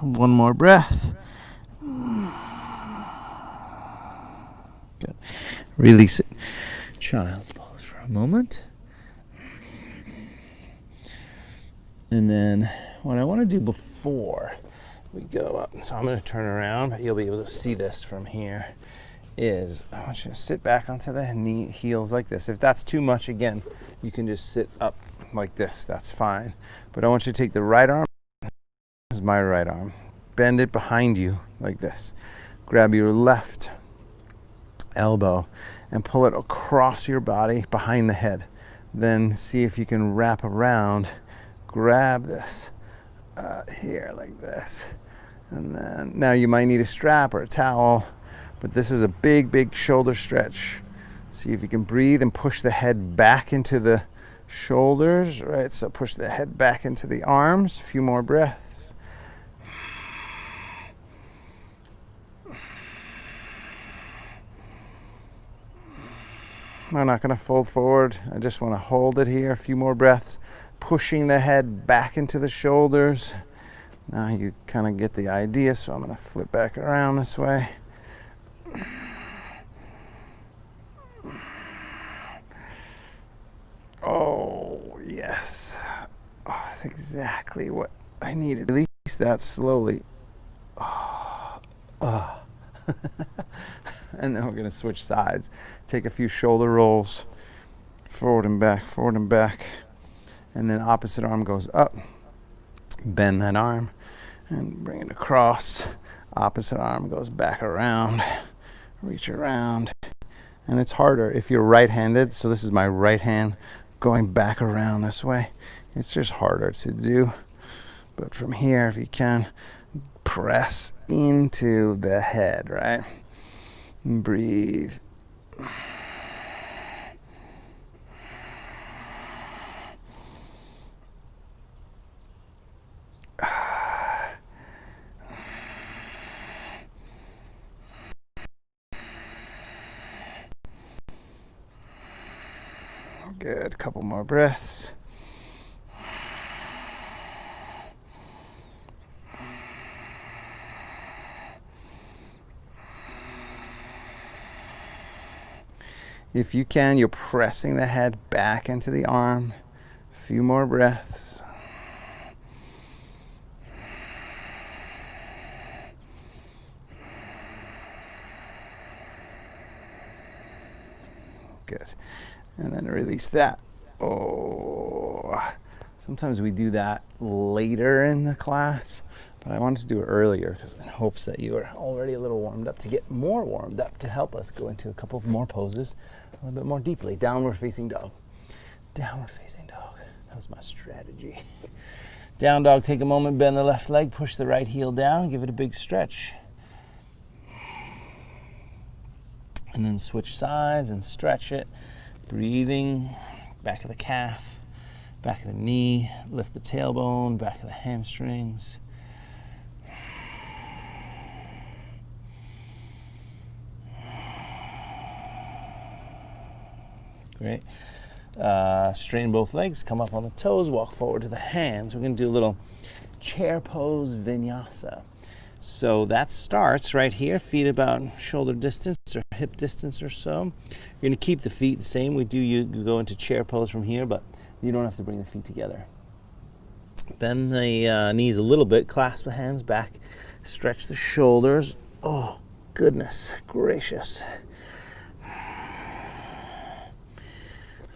Speaker 2: One more breath. Good. Release it. Child's pose for a moment. And then what I want to do before we go up, so I'm going to turn around, but you'll be able to see this from here, is I want you to sit back onto the heels like this. If that's too much, again, you can just sit up like this. That's fine. But I want you to take the right arm. This is my right arm. Bend it behind you like this. Grab your left elbow
Speaker 1: and pull it across your body behind the head. Then see if you can wrap around, grab this here like this. And then now you might need a strap or a towel, but this is a big shoulder stretch. See if you can breathe and push the head back into the shoulders, right? So push the head back into the arms. A few more breaths. I'm not going to fold forward. I just want to hold it here. A few more breaths. Pushing the head back into the shoulders. Now you kind of get the idea, so I'm going to flip back around this way. Oh, yes. Oh, that's exactly what I needed. Release that slowly. Oh. Oh. And then we're going to switch sides. Take a few shoulder rolls. Forward and back, forward and back. And then opposite arm goes up. Bend that arm and bring it across. Opposite arm goes back around. Reach around. And it's harder if you're right-handed. So this is my right hand going back around this way. It's just harder to do. But from here, if you can, press into the head, right? And breathe. Good, couple more breaths. If you can, you're pressing the head back into the arm. A few more breaths. Good. And then release that. Oh, sometimes we do that later in the class, but I wanted to do it earlier because in hopes that you are already a little warmed up to get more warmed up to help us go into a couple more poses a little bit more deeply. Downward facing dog. Downward facing dog. That was my strategy. Down dog, take a moment, bend the left leg, push the right heel down, give it a big stretch. And then switch sides and stretch it. Breathing, back of the calf, back of the knee, lift the tailbone, back of the hamstrings. Great. Straighten both legs, come up on the toes, walk forward to the hands. We're going to do a little chair pose vinyasa. So that starts right here, feet about shoulder distance or hip distance or so. You're going to keep the feet the same. You go into chair pose from here, but you don't have to bring the feet together. Bend the knees a little bit, clasp the hands back, stretch the shoulders. Oh, goodness gracious.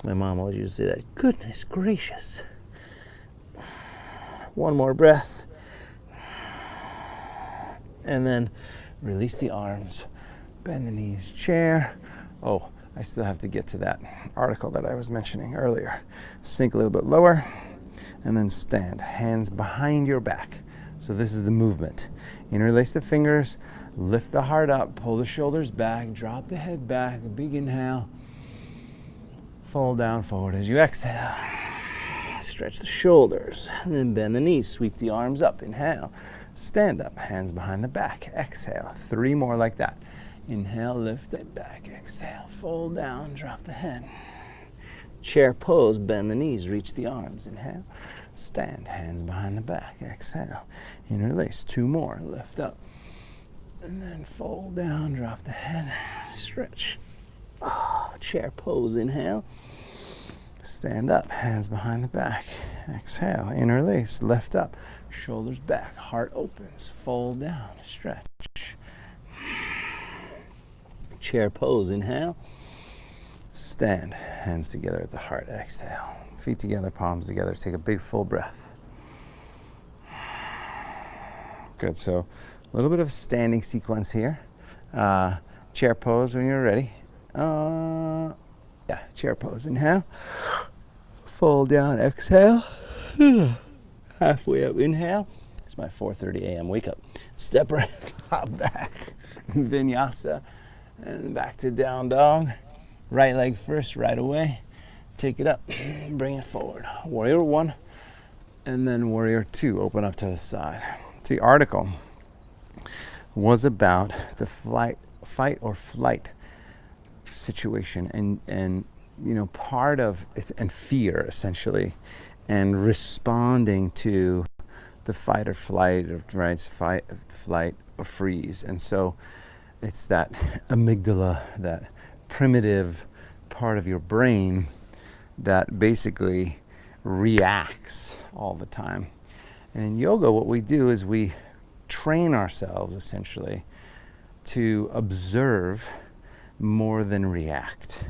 Speaker 1: My mom always used to say that. Goodness gracious. One more breath. And then release the arms, bend the knees, chair. Oh, I still have to get to that article that I was mentioning earlier. Sink a little bit lower and then stand, hands behind your back. So this is the movement. Interlace the fingers, lift the heart up, pull the shoulders back, drop the head back, a big inhale. Fold down forward as you exhale. Stretch the shoulders and then bend the knees, sweep the arms up, inhale. Stand up, hands behind the back, exhale. 3 more like that. Inhale, lift it back, exhale, fold down, drop the head. Chair pose, bend the knees, reach the arms, inhale. Stand, hands behind the back, exhale. Interlace, 2 more, lift up. And then fold down, drop the head, stretch. Oh, chair pose, inhale. Stand up, hands behind the back, exhale, interlace, lift up. Shoulders back, heart opens, fold down, stretch. Chair pose, inhale. Stand, hands together at the heart, exhale. Feet together, palms together, take a big full breath. Good, so a little bit of standing sequence here. Chair pose when you're ready.
Speaker 2: Yeah, chair pose. Inhale. Fold down, exhale. Halfway up, inhale. It's my 4:30 a.m. wake up. Step right, hop back. Vinyasa. And back to down dog. Right leg first, right away. Take it up, bring it forward. Warrior 1, and then warrior 2. Open up to the side. The article was about the fight or flight situation, and you know, part of it's and fear essentially, and responding to the fight or flight, or right, fight, flight, or freeze. And so it's that amygdala, that primitive part of your brain that basically reacts all the time. And in yoga, what we do is we train ourselves essentially to observe more than react.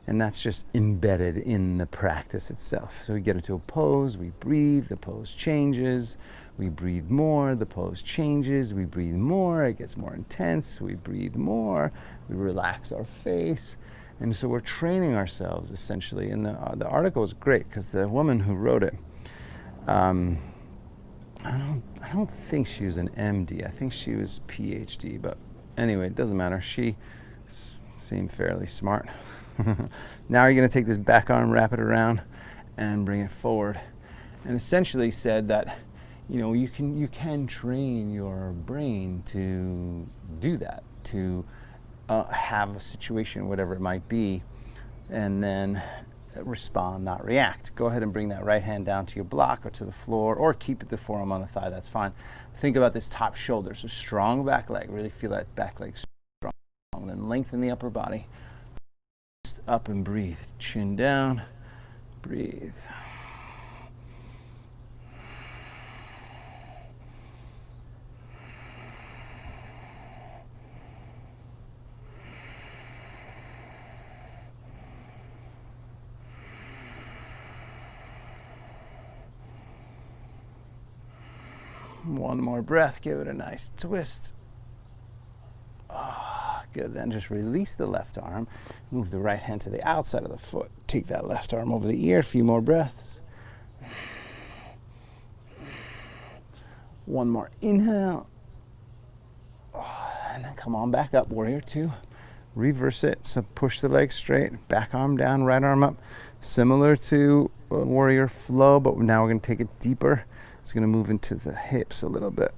Speaker 2: And that's just embedded in the practice itself. So we get into a pose, we breathe, the pose changes, we breathe more, the pose changes, we breathe more, it gets more intense, we breathe more, we relax our face. And so we're training ourselves essentially. And the article is great because the woman who wrote it, I don't think she was an MD. I think she was PhD. But anyway, it doesn't matter. She seemed fairly smart. Now you're going to take this back arm, wrap it around, and bring it forward. And essentially said that, you know, you can train your brain to do that, to have a situation, whatever it might be, and then respond, not react. Go ahead and bring that right hand down to your block or to the floor, or keep the forearm on the thigh, that's fine. Think about this top shoulder, so strong back leg, really feel that back leg strong. Then lengthen the upper body. Just up and breathe. Chin down, breathe. One more breath, give it a nice twist. Good, then just release the left arm, move the right hand to the outside of the foot, take that left arm over the ear, a few more breaths. One more inhale, and then come on back up, warrior 2. Reverse it, so push the leg straight, back arm down, right arm up, similar to warrior flow, but now we're going to take it deeper. It's going to move into the hips a little bit.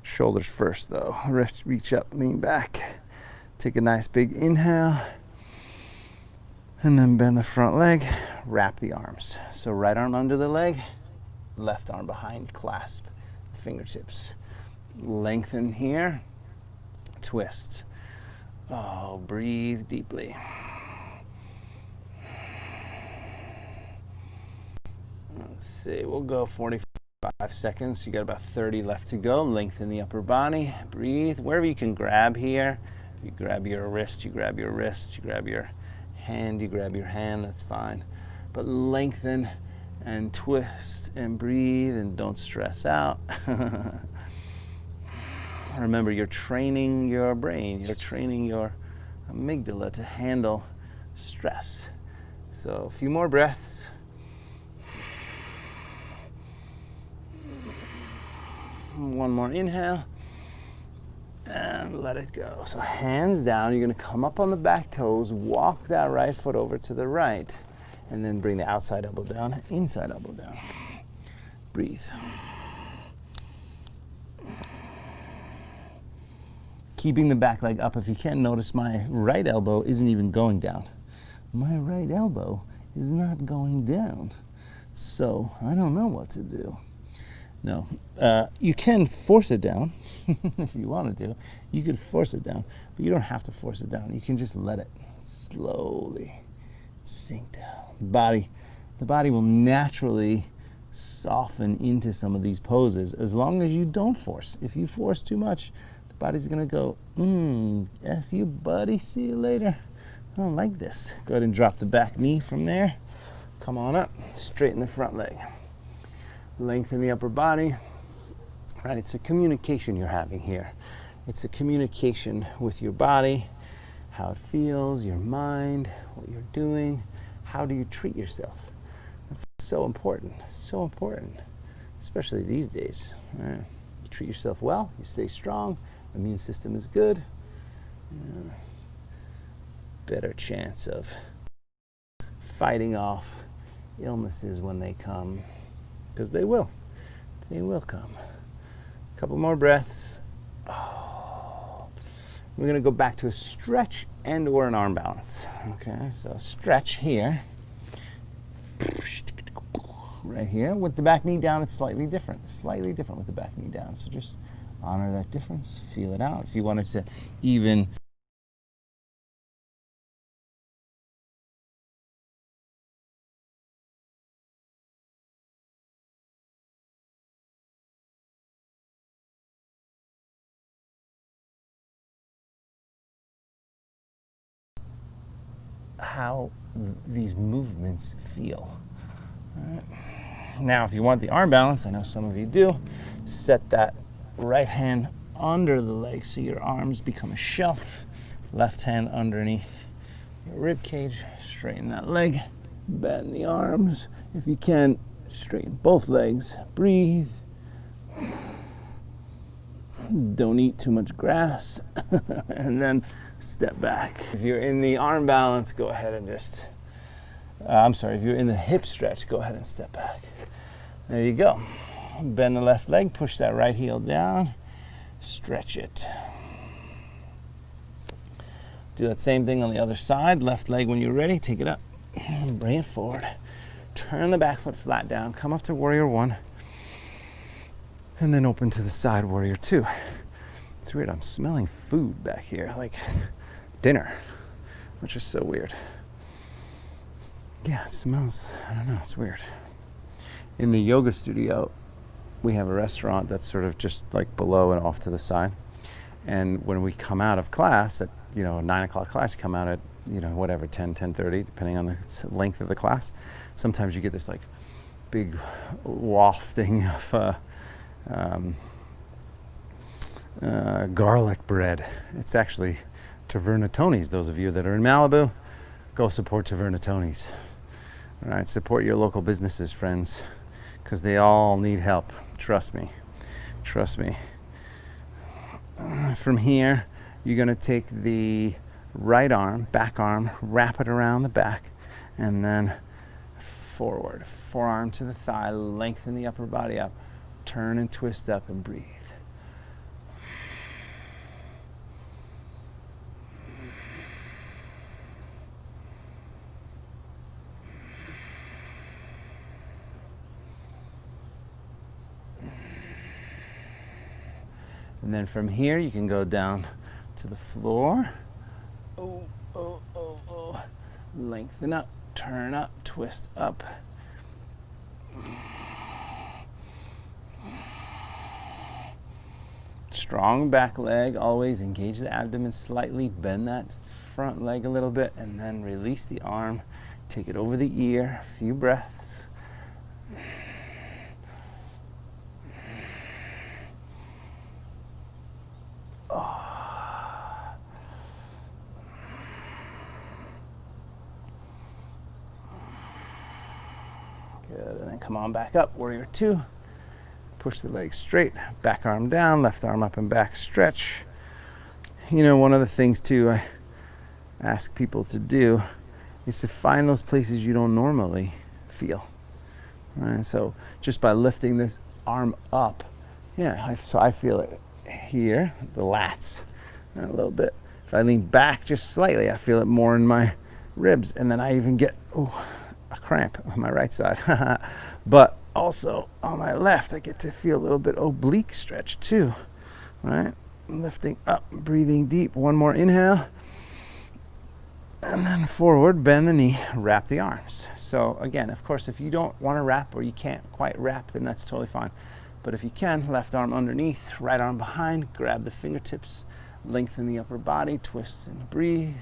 Speaker 2: Shoulders first though. Reach up, lean back. Take a nice big inhale. And then bend the front leg. Wrap the arms. So right arm under the leg, left arm behind, clasp the fingertips. Lengthen here. Twist. Oh, breathe deeply. Let's see, we'll go 45 seconds. You got about 30 left to go. Lengthen the upper body. Breathe. Wherever you can grab here. If you grab your wrist, you grab your wrist. You grab your hand, you grab your hand. That's fine. But lengthen and twist and breathe and don't stress out. Remember, you're training your brain. You're training your amygdala to handle stress. So a few more breaths. One more inhale and let it go. So hands down, you're going to come up on the back toes, walk that right foot over to the right, and then bring the outside elbow down, inside elbow down. Breathe. Keeping the back leg up if you can. Notice my right elbow isn't even going down. My right elbow is not going down. So I don't know what to do. No, you can force it down if you wanted to. You could force it down, but you don't have to force it down. You can just let it slowly sink down. The body will naturally soften into some of these poses as long as you don't force. If you force too much, the body's gonna go, F you, buddy, see you later. I don't like this. Go ahead and drop the back knee from there. Come on up, straighten the front leg. Lengthen the upper body. Right, it's a communication you're having here. It's a communication with your body.
Speaker 1: how it feels, your mind, what you're doing. How do you treat yourself? That's so important, especially these days. Right? You treat yourself well, you stay strong, immune system is good, better chance of fighting off illnesses when they come, because they will come. A couple more breaths. We're going to go back to a stretch and or an arm balance. Okay, so stretch here. Right here. With the back knee down, it's slightly different with the back knee down. So just honor that difference, feel it out. If you wanted to even how these movements feel. All right. Now, if you want the arm balance, I know some of you do, set that right hand under the leg so your arms become a shelf. Left hand underneath your rib cage. Straighten that leg, bend the arms. If you can, straighten both legs. Breathe. Don't eat too much grass. And then step back. If you're in the arm balance, go ahead and just, if you're in the hip stretch, go ahead and step back. There you go. Bend the left leg, push that right heel down, stretch it. Do that same thing on the other side. Left leg, when you're ready, take it up, bring it forward. Turn the back foot flat down, come up to warrior one, and then open to the side, warrior two. It's weird, I'm smelling food back here, like dinner, which is so weird. Yeah, it smells, I don't know, it's weird. In the yoga studio, we have a restaurant that's sort of just like below and off to the side. And when we come out of class at, 9 o'clock class, you come out at, 10:30, depending on the length of the class. Sometimes you get this like big wafting of garlic bread. It's actually Taverna Tony's. Those of you that are in Malibu, go support Taverna Tony's. All right, support your local businesses, friends, because they all need help. Trust me. From here, you're going to take the right arm, back arm, wrap it around the back, and then forward. Forearm to the thigh, lengthen the upper body up, turn and twist up and breathe. And then from here, you can go down to the floor. Lengthen up, turn up, twist up. Strong back leg, always engage the abdomen slightly, bend that front leg a little bit, and then release the arm. Take it over the ear, a few breaths. Good, and then come on back up, warrior two. Push the legs straight, back arm down, left arm up and back, stretch. One of the things too I ask people to do is to find those places you don't normally feel. Right? So just by lifting this arm up, so I feel it here, the lats, a little bit. If I lean back just slightly, I feel it more in my ribs, and then I even get a cramp on my right side. But also on my left, I get to feel a little bit oblique stretch too, right? Lifting up, breathing deep. One more inhale. And then forward, bend the knee, wrap the arms. So again, of course, if you don't want to wrap or you can't quite wrap, then that's totally fine. But if you can, left arm underneath, right arm behind, grab the fingertips, lengthen the upper body, twist and breathe.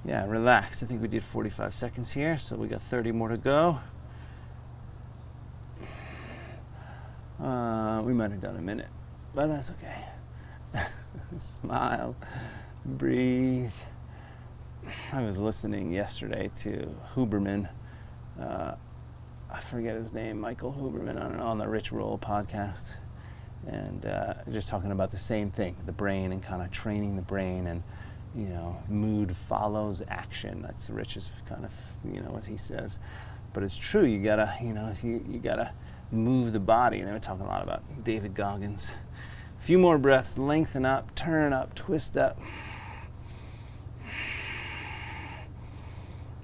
Speaker 1: Yeah, relax. I think we did 45 seconds here, so we got 30 more to go. We might have done a minute, but that's okay. Smile, breathe. I was listening yesterday to Huberman. I forget his name, Michael Huberman, on the Rich Roll podcast. And just talking about the same thing, the brain and kind of training the brain, and mood follows action. That's Rich's kind of what he says, but it's true. You gotta you gotta move the body. And they were talking a lot about David Goggins. A few more breaths. Lengthen up, turn up, twist up.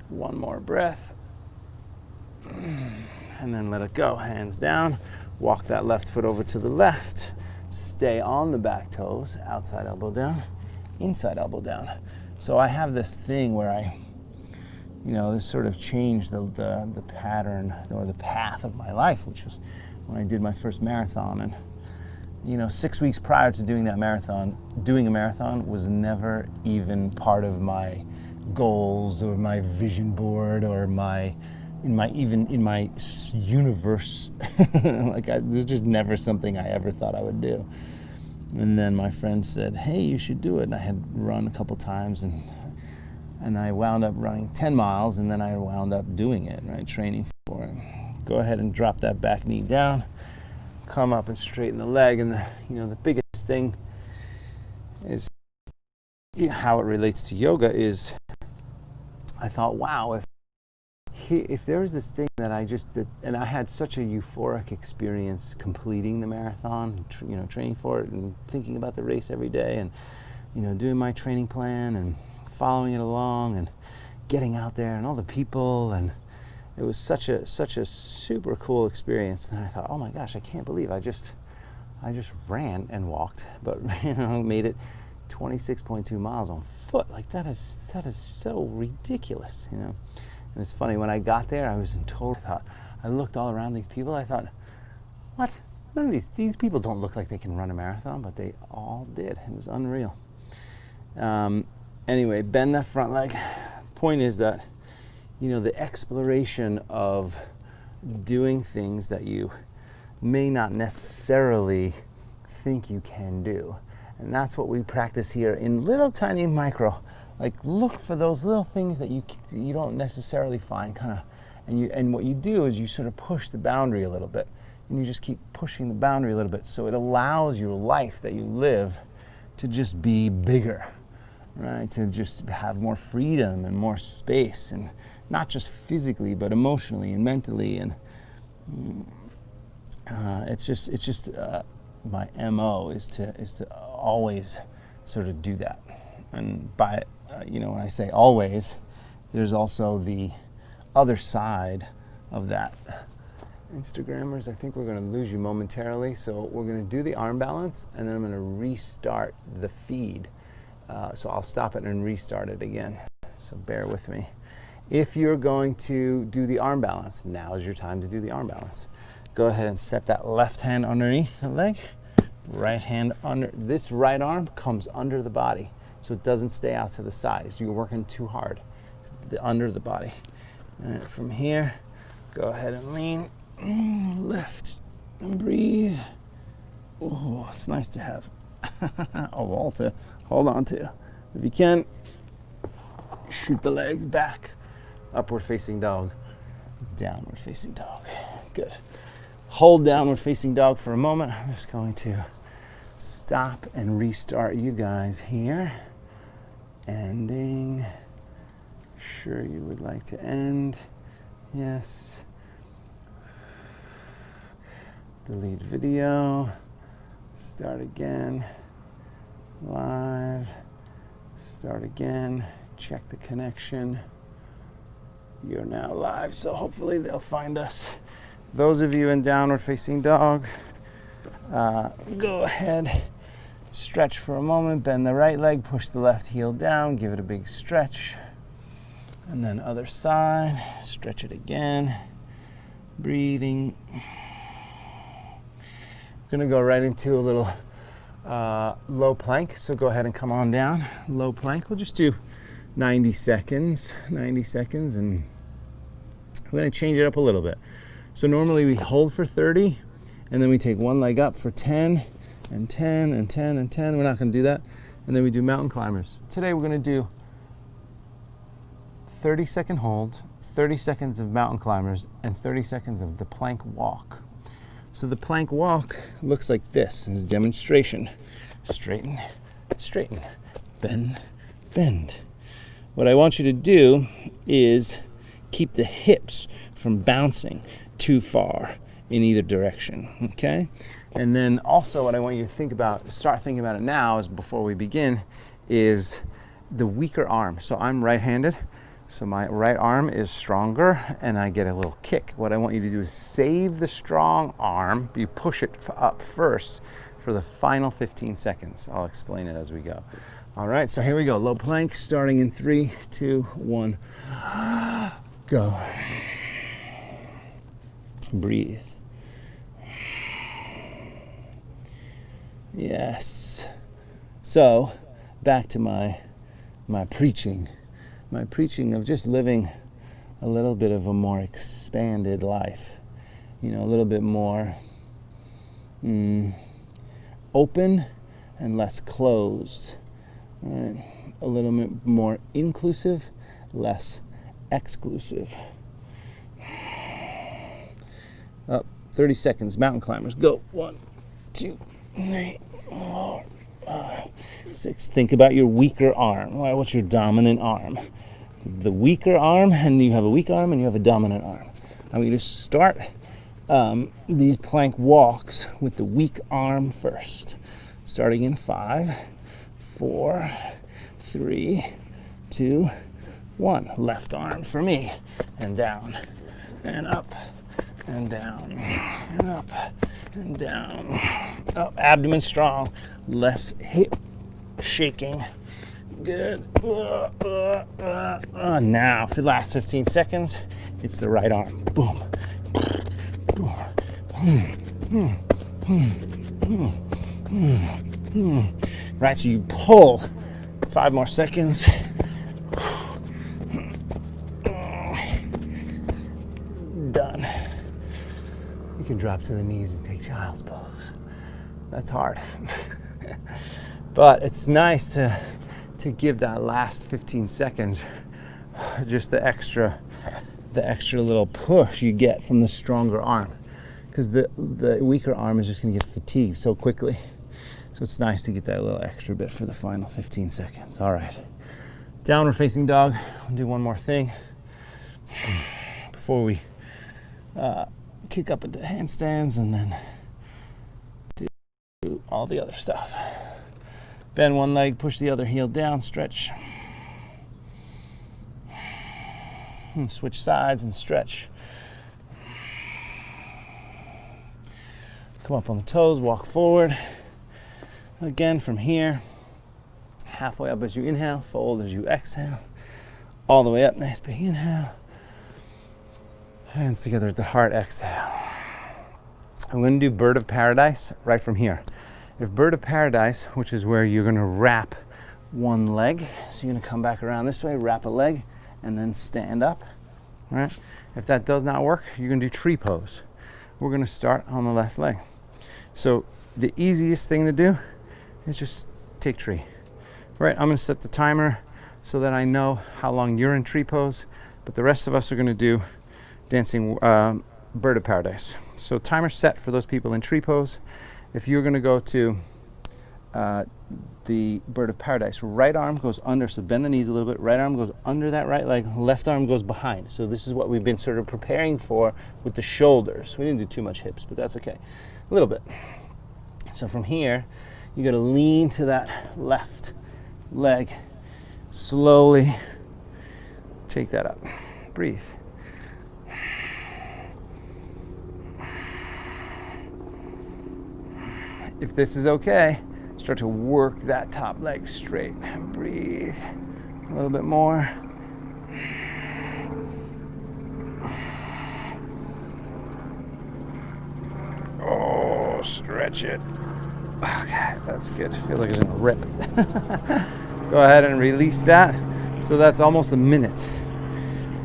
Speaker 1: One more breath, and then let it go. Hands down. Walk that left foot over to the left. Stay on the back toes. Outside elbow down, inside elbow down. So I have this thing where I, this sort of changed the pattern or the path of my life, which was when I did my first marathon. And 6 weeks prior to doing a marathon was never even part of my goals or my vision board or in my universe. There's just never something I ever thought I would do. And then my friend said, hey, you should do it. And I had run a couple times, and I wound up running 10 miles, and then I wound up doing it, right, training for it. Go ahead and drop that back knee down, come up and straighten the leg. And the biggest thing is how it relates to yoga is I thought, wow, if there was this thing that and I had such a euphoric experience completing the marathon, training for it and thinking about the race every day, and doing my training plan and following it along and getting out there and all the people, and it was such a super cool experience. And I thought, oh my gosh, I can't believe I just ran and walked, but made it 26.2 miles on foot. Like that is so ridiculous, And it's funny, when I got there, I was in total thought. I looked all around these people. I thought, what? None of these people don't look like they can run a marathon, but they all did. It was unreal. Anyway, bend that front leg. Point is that, the exploration of doing things that you may not necessarily think you can do. And that's what we practice here in little tiny micro. Like, look for those little things that you don't necessarily find, and what you do is you sort of push the boundary a little bit, and you just keep pushing the boundary a little bit, so it allows your life that you live to just be bigger, right? To just have more freedom and more space, and not just physically, but emotionally and mentally, and it's just my MO is to always sort of do that. And by when I say always, there's also the other side of that. Instagrammers, I think we're going to lose you momentarily, so we're going to do the arm balance, and then I'm going to restart the feed. So I'll stop it and restart it again. So bear with me. If you're going to do the arm balance, now is your time to do the arm balance. Go ahead and set that left hand underneath the leg. Right hand under. This right arm comes under the body, so it doesn't stay out to the side. You're working too hard. It's under the body. And from here, go ahead and lean, lift, and breathe. Oh, it's nice to have a wall to hold on to. If you can, shoot the legs back. Upward facing dog, downward facing dog. Good. Hold downward facing dog for a moment. I'm just going to stop and restart you guys here. Ending. Sure you would like to end. Yes. Delete video. Start again. Live. Start again. Check the connection. You're now live, so hopefully they'll find us. Those of you in downward facing dog, go ahead, stretch for a moment, bend the right leg, push the left heel down, give it a big stretch. And then other side, stretch it again, breathing. I'm gonna go right into a little low plank, so go ahead and come on down. Low plank, we'll just do 90 seconds, and we're gonna change it up a little bit. So normally we hold for 30,
Speaker 2: And then we take one leg up for 10 and 10 and 10 and 10. We're not going to do that. And then we do mountain climbers. Today we're going to do 30-second holds, 30 seconds of mountain climbers, and 30 seconds of the plank walk. So the plank walk looks like this. This is a demonstration. Straighten, straighten, bend, bend. What I want you to do is keep the hips from bouncing too far in either direction, okay? And then also what I want you to think about, start thinking about it now is before we begin, is the weaker arm. So I'm right-handed, so my right arm is stronger and I get a little kick. What I want you to do is save the strong arm, you push it up first for the final 15 seconds. I'll explain it as we go. All right, so here we go, low plank, starting in 3, 2, 1, go. Breathe. Yes. So, back to my preaching of just living a little bit of a more expanded life. You know, a little bit more open and less closed. Right? A little bit more inclusive, less exclusive. Up, 30 seconds, mountain climbers, go. 1, 2, 3, 4, 5, 6. Think about your weaker arm. What's your dominant arm? The weaker arm, and you have a weak arm, and you have a dominant arm. I'm going to start these plank walks with the weak arm first. Starting in 5, 4, 3, 2, 1. Left arm for me, and down, and up, and down, and up, and down. Up, abdomen strong, less hip shaking. Good. Now, for the last 15 seconds, it's the right arm. Boom. Right, so you pull. 5 more seconds. Done. You can drop to the knees and take child's pose. That's hard. But it's nice to give that last 15 seconds just the extra little push you get from the stronger arm, because the weaker arm is just going to get fatigued so quickly. So it's nice to get that little extra bit for the final 15 seconds. All right, downward facing dog. I'll do one more thing before we kick up into handstands and then do all the other stuff. Bend one leg, push the other heel down, stretch. And switch sides and stretch. Come up on the toes, walk forward. Again from here, halfway up as you inhale, fold as you exhale. All the way up, nice big inhale. Hands together at the heart, exhale. I'm going to do bird of paradise right from here. If bird of paradise, which is where you're going to wrap one leg, so you're going to come back around this way, wrap a leg, and then stand up, right? If that does not work, you're going to do tree pose. We're going to start on the left leg. So the easiest thing to do is just take tree, right? I'm going to set the timer so that I know how long you're in tree pose, but the rest of us are going to do dancing bird of paradise. So timer set for those people in tree pose. If you're going to go to the bird of paradise, right arm goes under, so bend the knees a little bit, right arm goes under that right leg, left arm goes behind. So this is what we've been sort of preparing for with the shoulders. We didn't do too much hips, but that's okay, a little bit. So from here, you got to lean to that left leg, slowly take that up, breathe. If this is okay, start to work that top leg straight. Breathe. A little bit more. Oh, stretch it. Okay, that's good. I feel like it's gonna rip. Go ahead and release that. So that's almost a minute.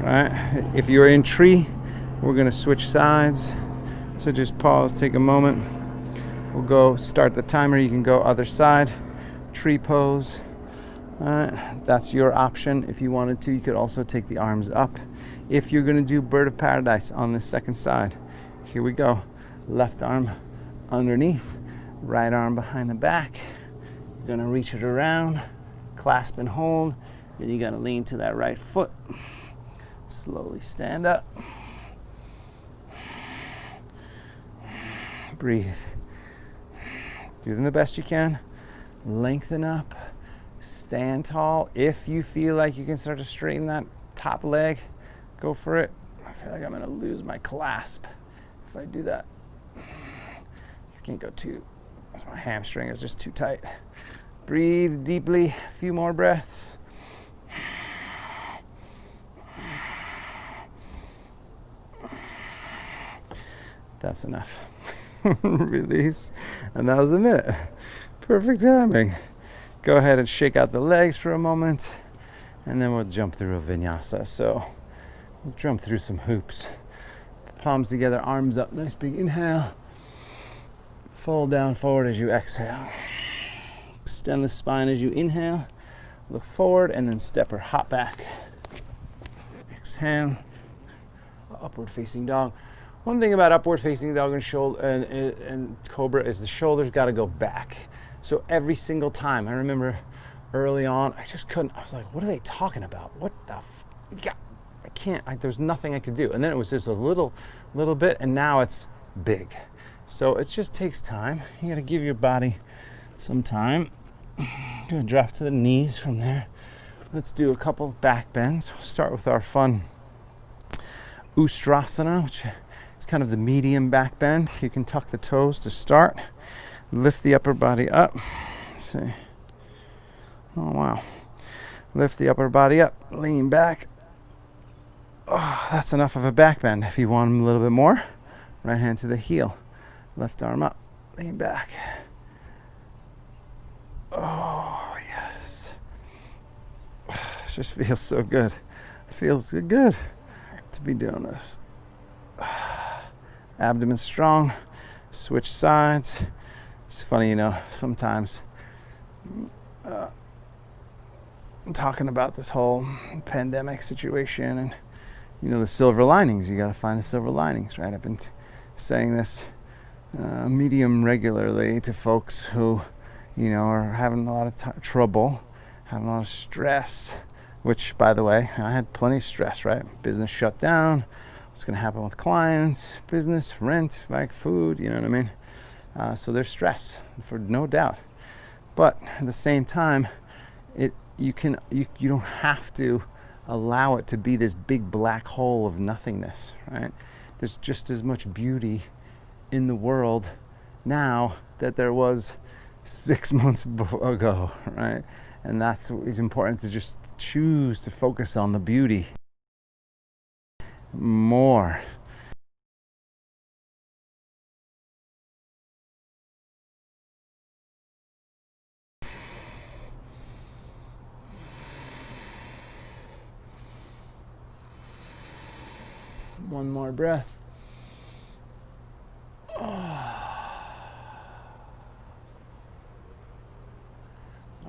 Speaker 2: All right. If you're in tree, we're gonna switch sides.
Speaker 1: So just pause, take a moment. We'll go start the timer. You can go other side, tree pose. That's your option. If you wanted to, you could also take the arms up. If you're going to do bird of paradise on the second side, here we go. Left arm underneath, right arm behind the back. You're going to reach it around, clasp and hold. Then you're going to lean to that right foot. Slowly stand up. Breathe. Do them the best you can. Lengthen up. Stand tall. If you feel like you can start to straighten that top leg, go for it. I feel like I'm going to lose my clasp if I do that. I can't go too. My hamstring is just too tight. Breathe deeply. A few more breaths. That's enough. Release. And that was a minute. Perfect timing. Go ahead and shake out the legs for a moment, and then we'll jump through a vinyasa. So we'll jump through some hoops. Palms together, arms up. Nice big inhale. Fold down forward as you exhale. Extend the spine as you inhale. Look forward and then step or hop back. Exhale. Upward facing dog. One thing about upward facing dog and shoulder and cobra is the shoulders got to go back. So every single time, I remember early on, I just couldn't. I was like, "What are they talking about? What the? I can't. There's nothing I could do." And then it was just a little bit, and now it's big. So it just takes time. You got to give your body some time. I'm gonna drop to the knees from there. Let's do a couple back bends. We'll start with our fun Ustrasana, which is kind of the medium back bend. You can tuck the toes to start. Lift the upper body up. Let's see. Oh, wow. Lift the upper body up. Lean back. Oh, that's enough of a back bend. If you want a little bit more, right hand to the heel. Left arm up. Lean back. Oh, yes. It just feels so good. It feels good to be doing this. Abdomen strong. Switch sides. It's funny, sometimes I'm talking about this whole pandemic situation and, the silver linings. You got to find the silver linings, right? I've been saying this medium regularly to folks who, are having a lot of trouble, having a lot of stress, which, by the way, I had plenty of stress, right? Business shut down. What's going to happen with clients, business, rent, like food, you know what I mean? So there's stress, for no doubt. But at the same time, you don't have to allow it to be this big black hole of nothingness, right? There's just as much beauty in the world now that there was 6 months ago, right? And that's it's important to just choose to focus on the beauty more. One more breath. All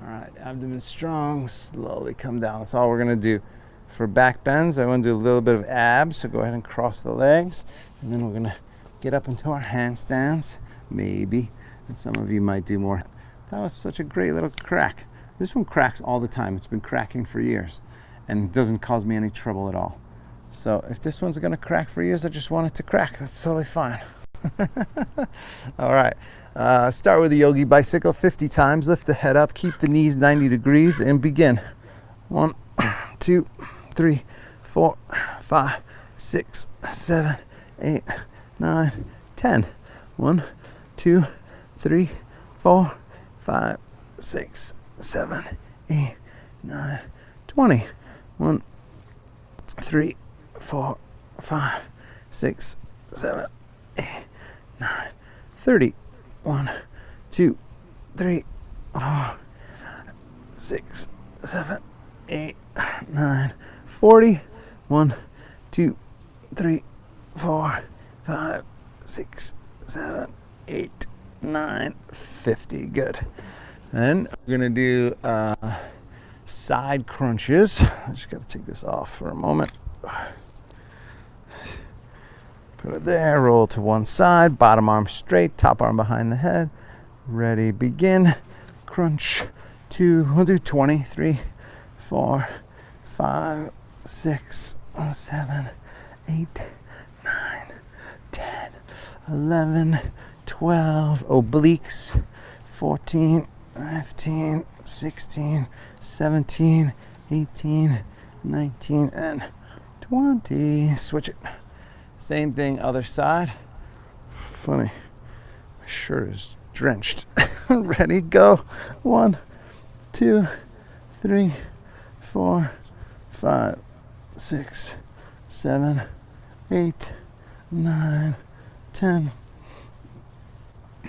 Speaker 1: right, abdomen strong, slowly come down. That's all we're gonna do. For back bends, I want to do a little bit of abs, so go ahead and cross the legs, and then we're gonna get up into our handstands, maybe, and some of you might do more. That was such a great little crack. This one cracks all the time. It's been cracking for years, and it doesn't cause me any trouble at all. So if this one's gonna crack for years, I just want it to crack. That's totally fine. All right. Start with the Yogi Bicycle 50 times. Lift the head up, keep the knees 90 degrees, and begin. 1, 2, 3, 4, 5, 6, 7, 8, 9, 10. 1, 2, 3, 4, 5, 6, 7, 8, 9, 20. 1, 3, 4, 5, 6, 7, 8, 9, 30. 1, 2, 3, 4, 6, 7, 8, 9, 40. 1, 2, 3, 4, 5,
Speaker 2: 6, 7, 8, 9, 50. Good. Then we're gonna do side crunches. I just gotta take this off for a moment. Put it there, roll to one side, bottom arm straight, top arm behind the head. Ready, begin. Crunch. 2, we'll do 20, 3, 4, 5, 6, 7, 8, 9, 10, 11, 12, obliques, 14, 15, 16, 17, 18, 19, and 20. Switch it. Same thing, other side. Funny, my shirt is drenched. Ready, go. 1, 2, 3, 4, 5, 6, 7, 8, 9, 10,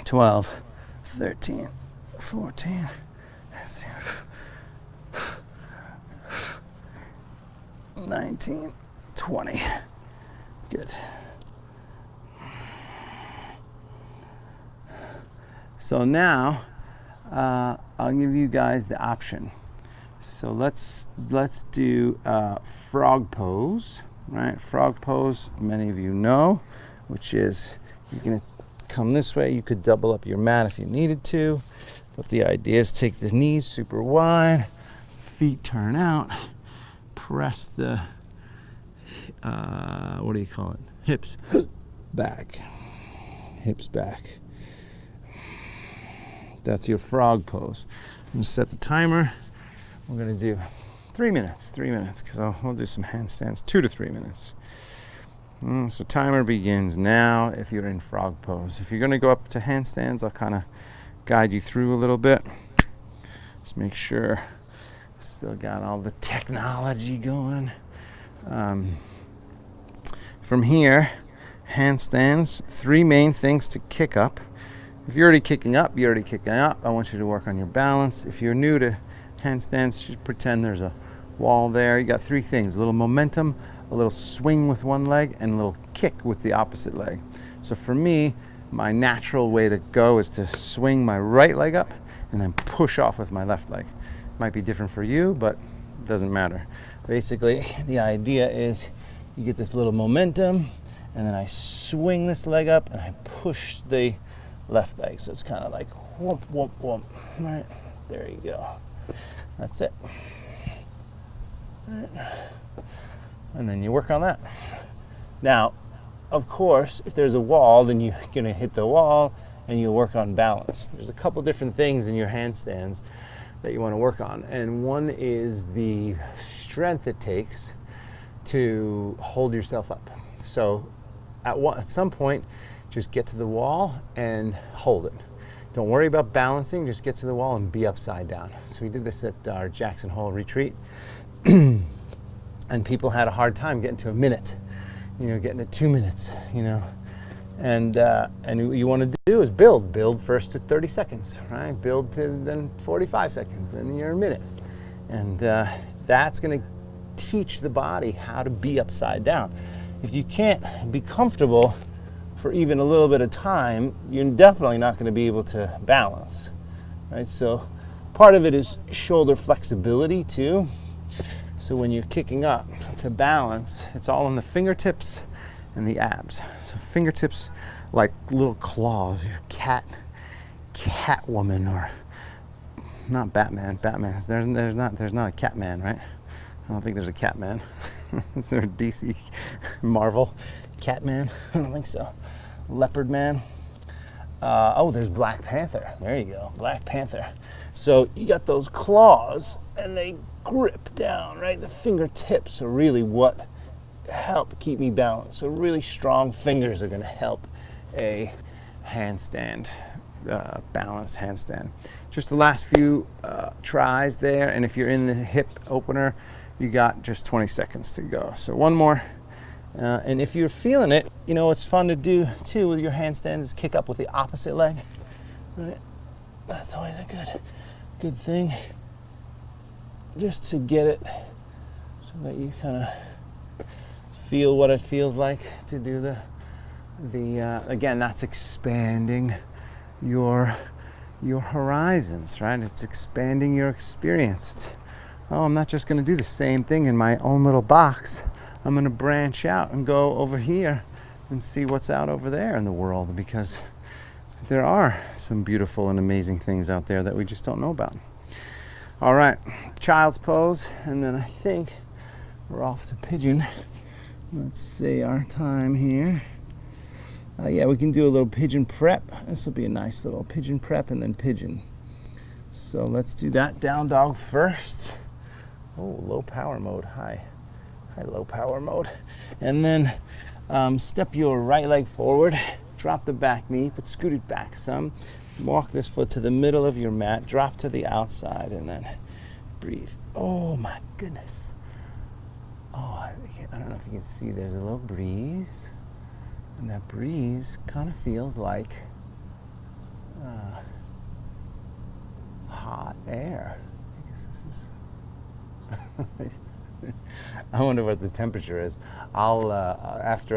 Speaker 2: 12, 13, 14, 15, 19, 20. Good. So now I'll give you guys the option. So let's do frog pose, right? Frog pose, many of you know, which is you're gonna come this way. You could double up your mat if you needed to, but the idea is take the knees super wide, feet turn out, press the what do you call it? Hips back. Hips back. That's your frog pose. I'm gonna set the timer. We're gonna do 3 minutes, because we'll do some handstands, 2 to 3 minutes. So timer begins now if you're in frog pose. If you're gonna go up to handstands, I'll kind of guide you through a little bit. Just make sure still got all the technology going. From here, handstands, 3 main things to kick up. If you're already kicking up, you're already kicking up. I want you to work on your balance. If you're new to handstands, just pretend there's a wall there. You got 3 things: a little momentum, a little swing with one leg, and a little kick with the opposite leg. So for me, my natural way to go is to swing my right leg up and then push off with my left leg. Might be different for you, but it doesn't matter. Basically, the idea is you get this little momentum, and then I swing this leg up and I push the left leg. So it's kind of like whoop, whoop, whoop. Right, there you go. That's it. Right. And then you work on that. Now, of course, if there's a wall, then you're gonna hit the wall and you'll work on balance. There's a couple different things in your handstands that you want to work on, and one is the strength it takes to hold yourself up. So at some point, just get to the wall and hold it. Don't worry about balancing, just get to the wall and be upside down. So we did this at our Jackson Hole retreat, and people had a hard time getting to a minute, getting to 2 minutes, And what you want to do is build first to 30 seconds, right? Build to then 45 seconds, then you're a minute. And that's going to teach the body how to be upside down. If you can't be comfortable for even a little bit of time, you're definitely not going to be able to balance, right? So part of it is shoulder flexibility too. So when you're kicking up to balance, it's all in the fingertips and the abs. So fingertips like little claws, your Catwoman, or not Batman. There's not a Catman, right? I don't think there's a Catman. Is there a DC Marvel Catman? I don't think so. Leopard Man. There's Black Panther. There you go, Black Panther. So you got those claws and they grip down, right? The fingertips are really what help keep me balanced. So really strong fingers are going to help a handstand, balanced handstand. Just the last few tries there, and if you're in the hip opener, you got just 20 seconds to go. So one more, and if you're feeling it, what's fun to do too with your handstands is kick up with the opposite leg. Right? That's always a good thing, just to get it so that you kind of feel what it feels like to do the
Speaker 1: again, that's expanding your horizons, right? It's expanding your experience. Oh, I'm not just going to do the same thing in my own little box. I'm going to branch out and go over here and see what's out over there in the world, because there are some beautiful and amazing things out there that we just don't know about. All right, child's pose, and then I think we're off to pigeon. Let's see our time here. Yeah, we can do a little pigeon prep. This will be a nice little pigeon prep and then pigeon. So let's do that. Down dog first. Oh, low power mode. High low power mode. And then step your right leg forward. Drop the back knee, but scoot it back some. Walk this foot to the middle of your mat. Drop to the outside and then breathe. Oh my goodness. Oh, I don't know if you can see, there's a little breeze. And that breeze kind of feels like hot air. I guess this is... I wonder what the temperature is. I'll, after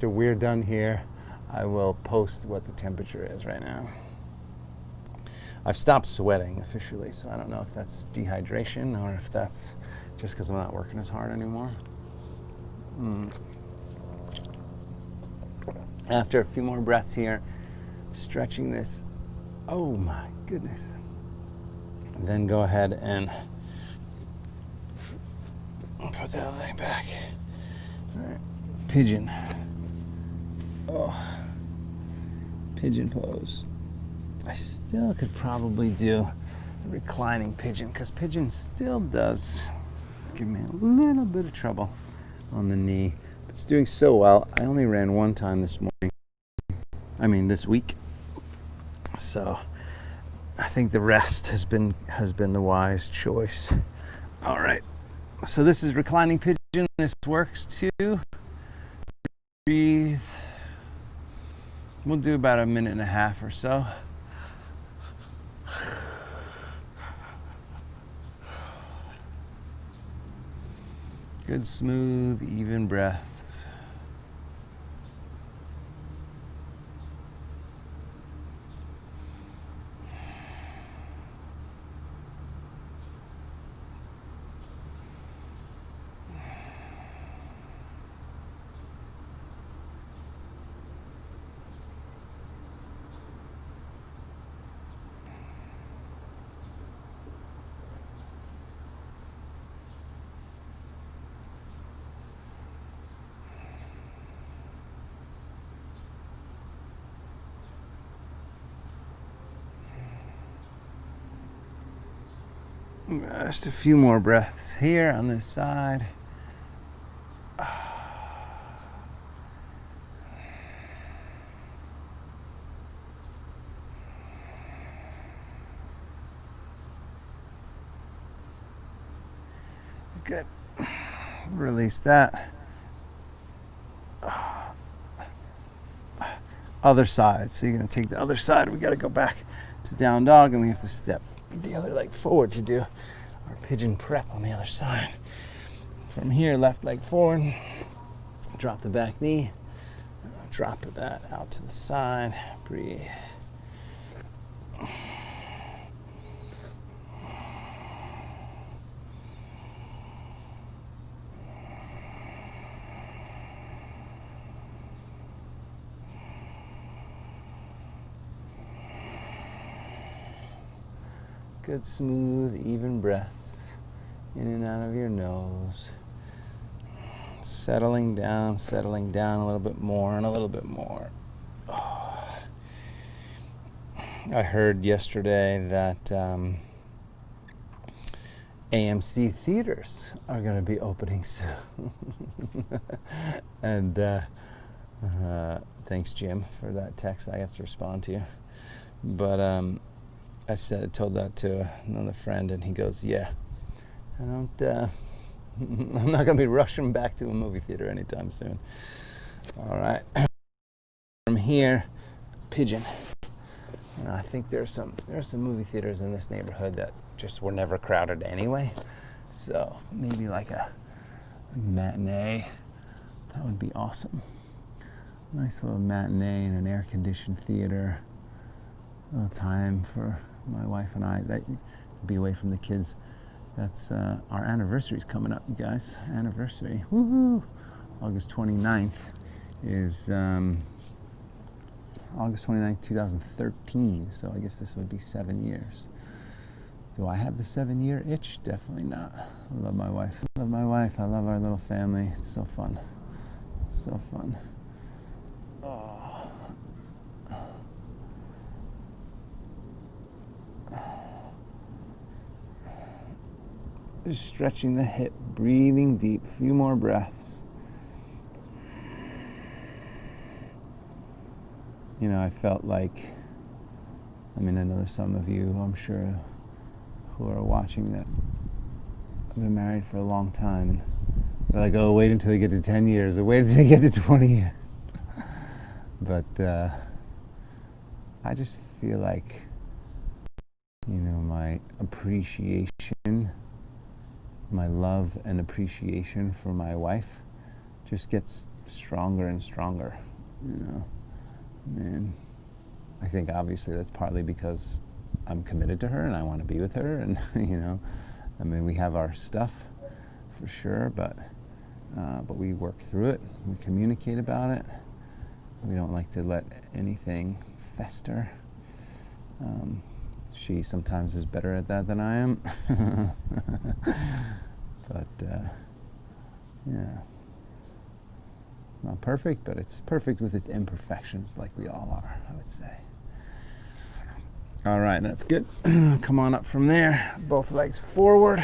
Speaker 1: we're done here, I will post what the temperature is right now. I've stopped sweating officially, so I don't know if that's dehydration or if that's just because I'm not working as hard anymore. After a few more breaths here, stretching this. Oh my goodness. Then go ahead and put that leg back. All right. Pigeon. Oh. Pigeon pose. I still could probably do reclining pigeon, because pigeon still does give me a little bit of trouble on the knee. It's doing so well. I only ran one time this week. So I think the rest has been the wise choice. All right. So this is reclining pigeon. This works too. Breathe. We'll do about a minute and a half or so. Good, smooth, even breaths. Just a few more breaths here on this side. Good. Release that. Other side. So you're going to take the other side. We got to go back to down dog, and we have to step the other leg forward to do our pigeon prep on the other side. From here, left leg forward, drop the back knee, drop that out to the side, breathe. Good, smooth, even breaths in and out of your nose. Settling down a little bit more and a little bit more. Oh. I heard yesterday that AMC theaters are going to be opening soon. And thanks, Jim, for that text. I have to respond to you. But I told that to another friend, and he goes, "Yeah, I'm not gonna be rushing back to a movie theater anytime soon." All right, from here, pigeon. And I think there's some movie theaters in this neighborhood that just were never crowded anyway. So maybe like a matinee, that would be awesome. Nice little matinee in an air-conditioned theater. A little time for my wife and I to be away from the kids. That's our anniversary's coming up, you guys. Anniversary. Woohoo! August 29th is August 29th, 2013. So I guess this would be 7 years. Do I have the 7-year itch? Definitely not. I love my wife. I love my wife. I love our little family. It's so fun. It's so fun. Oh. Just stretching the hip, breathing deep, a few more breaths. You know, I felt like, I mean, I know there's some of you, I'm sure, who are watching that I've been married for a long time, and they're like, oh, wait until you get to 10 years, or wait until you get to 20 years. But I just feel like, you know, my appreciation, my love and appreciation for my wife just gets stronger and stronger, you know. And I think obviously that's partly because I'm committed to her and I want to be with her, and you know, I mean, we have our stuff for sure, but we work through it, we communicate about it, we don't like to let anything fester. She sometimes is better at that than I am. But yeah, not perfect, but it's perfect with its imperfections, like we all are, I would say. All right, that's good. Come on up from there, both legs forward.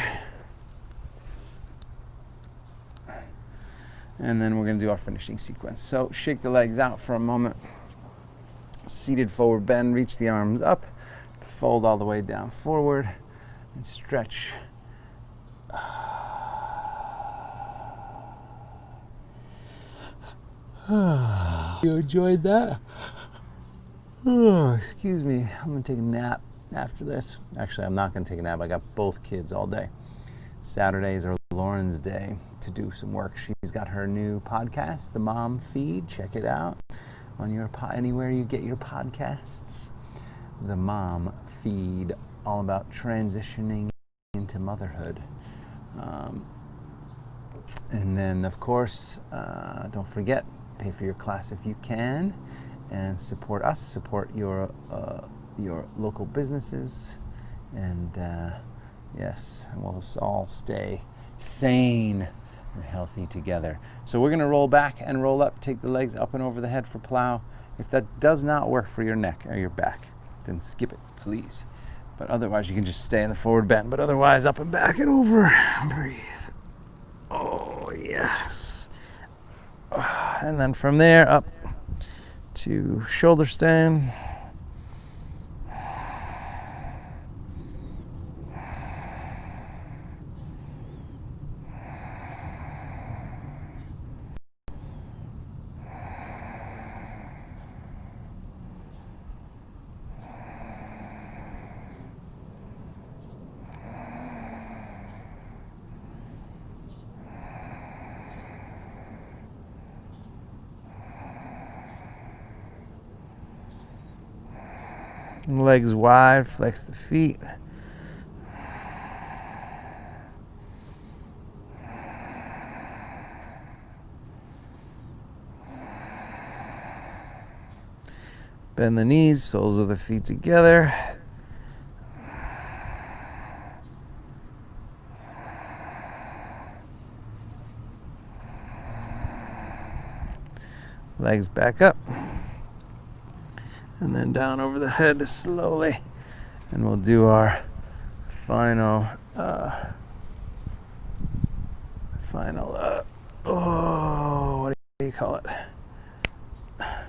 Speaker 1: And then we're gonna do our finishing sequence. So shake the legs out for a moment. Seated forward bend, reach the arms up, fold all the way down forward, and stretch. You enjoyed that? Oh, excuse me. I'm gonna take a nap after this. Actually, I'm not gonna take a nap. I got both kids all day. Saturdays are Lauren's day to do some work. She's got her new podcast, The Mom Feed. Check it out on your anywhere you get your podcasts. The Mom Feed, all about transitioning into motherhood. And then, of course, don't forget, pay for your class if you can, and support us, support your local businesses, and yes, and we'll all stay sane and healthy together. So we're going to roll back and roll up, take the legs up and over the head for plow. If that does not work for your neck or your back, then skip it, please. But otherwise, you can just stay in the forward bend. But otherwise, up and back and over. Breathe. Oh, yes. And then from there, up to shoulder stand. Legs wide, flex the feet. Bend the knees, soles of the feet together. Legs back up. And then down over the head slowly. And we'll do our final, what do you call it?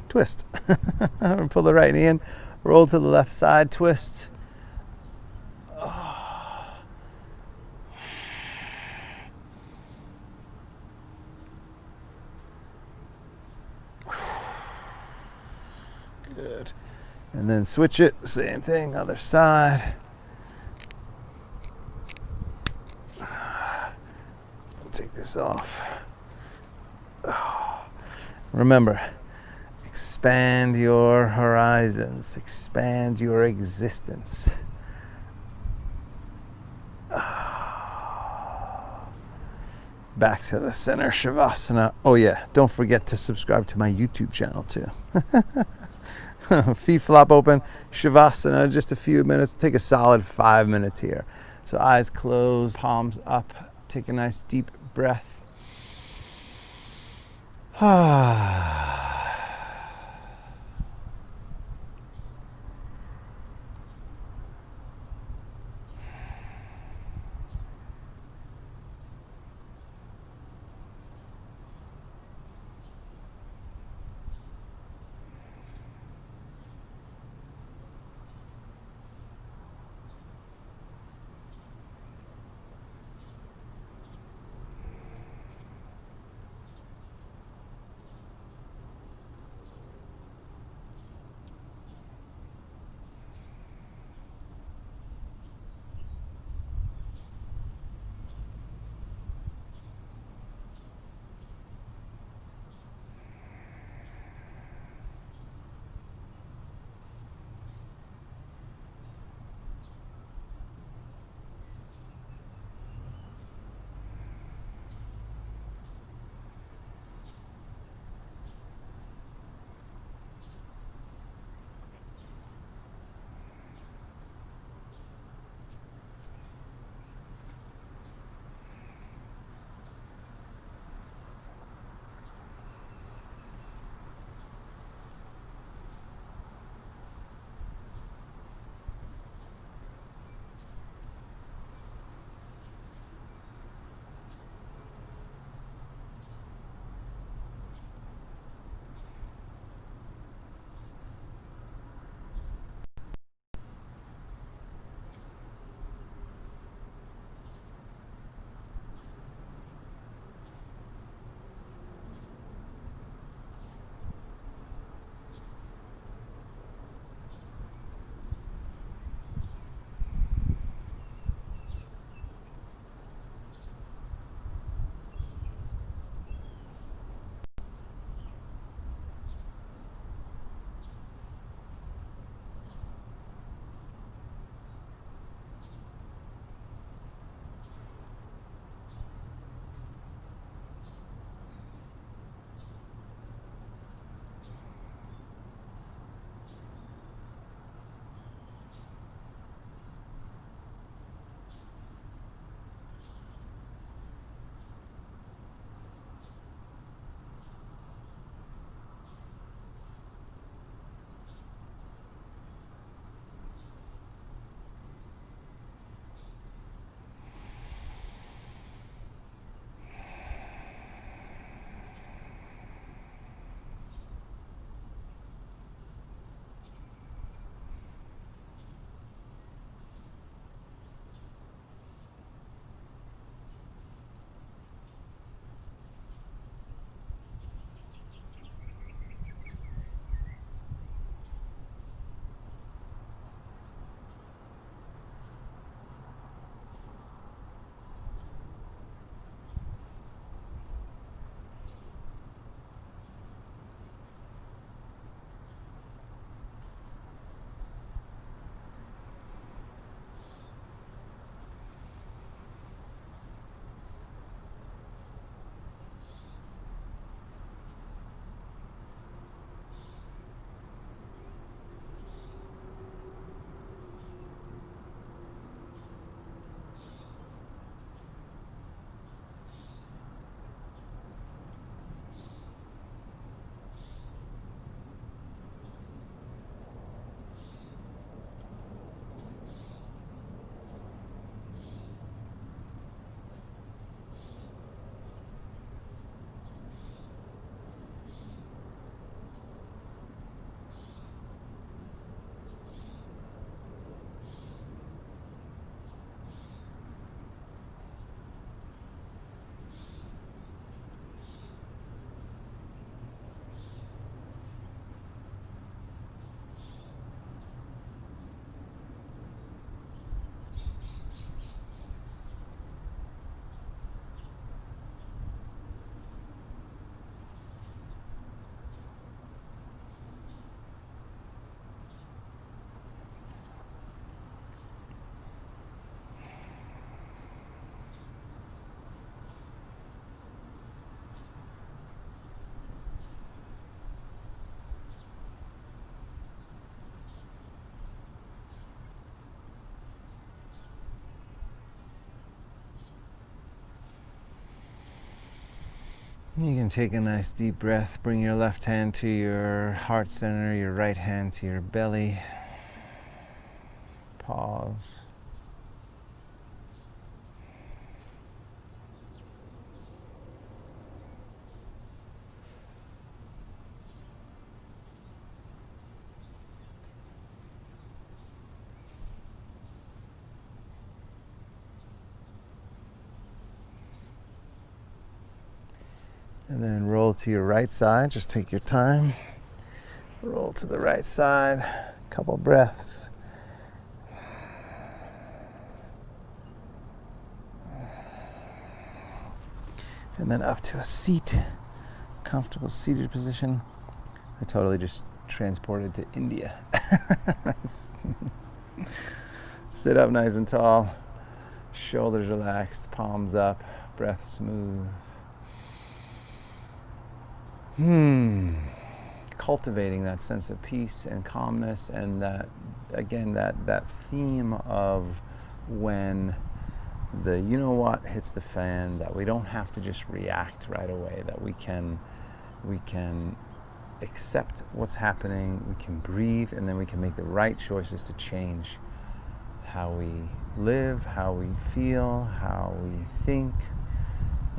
Speaker 1: Twist. Pull the right knee in, roll to the left side, twist. Good. And then switch it, same thing, other side. Take this off. Remember,
Speaker 2: Expand your horizons, expand your existence. Back to the center Shavasana. Oh yeah, don't forget to subscribe to my YouTube channel too. Feet flop open, Shavasana, just a few minutes. Take a solid 5 minutes here. So eyes closed, palms up. Take a nice deep breath. You can take a nice deep breath. Bring your left hand to your heart center, your right hand to your belly. Pause. And then roll to your right side. Just take your time. Roll to the right side. Couple breaths. And then up to a seat. Comfortable seated position. I totally just transported to India. Sit up nice and tall. Shoulders relaxed. Palms up. Breath smooth. Cultivating that sense of peace and calmness, and that, again, that theme of when the you know what hits the fan, that we don't have to just react right away, that we can accept what's happening, we can breathe, and then we can make the right choices to change how we live, how we feel, how we think.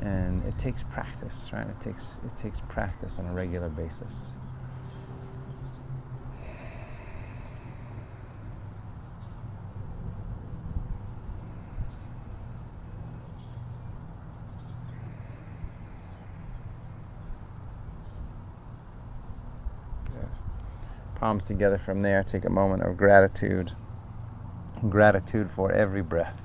Speaker 2: And it takes practice, right? It takes practice on a regular basis. Good. Palms together from there. Take a moment of gratitude. Gratitude for every breath.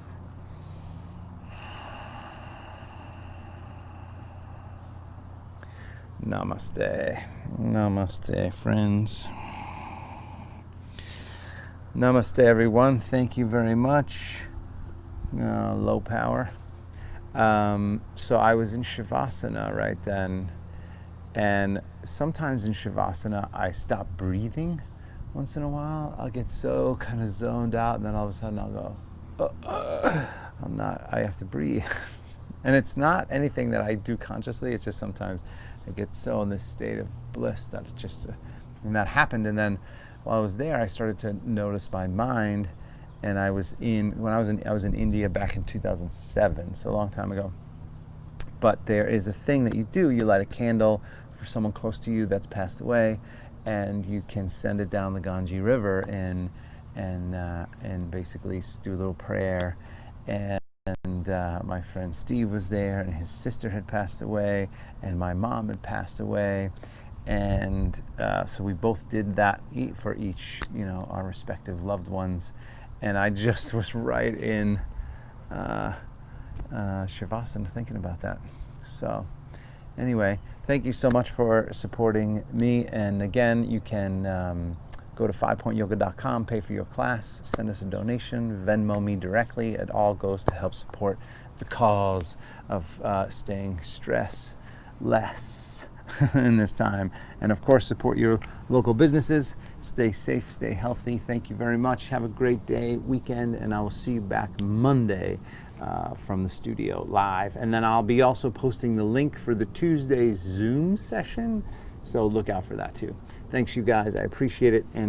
Speaker 2: Namaste. Namaste, friends. Namaste, everyone. Thank you very much. Low power. So I was in Shavasana right then. And sometimes in Shavasana, I stop breathing once in a while. I'll get so kind of zoned out, and then all of a sudden I'll go, I have to breathe. And it's not anything that I do consciously. It's just sometimes I get so in this state of bliss that it just, and that happened. And then while I was there, I started to notice my mind. And I was in India back in 2007, so a long time ago. But there is a thing that you do. You light a candle for someone close to you that's passed away, and you can send it down the Ganges River and basically do a little prayer. And my friend Steve was there, and his sister had passed away, and my mom had passed away, and so we both did that for each, our respective loved ones. And I just was right in Shavasana thinking about that. So anyway, thank you so much for supporting me. And again, you can go to 5pointyoga.com, pay for your class, send us a donation, Venmo me directly. It all goes to help support the cause of staying stress less in this time. And of course, support your local businesses. Stay safe, stay healthy. Thank you very much. Have a great day, weekend, and I will see you back Monday from the studio live. And then I'll be also posting the link for the Tuesday Zoom session, so look out for that too. Thanks, you guys. I appreciate it. And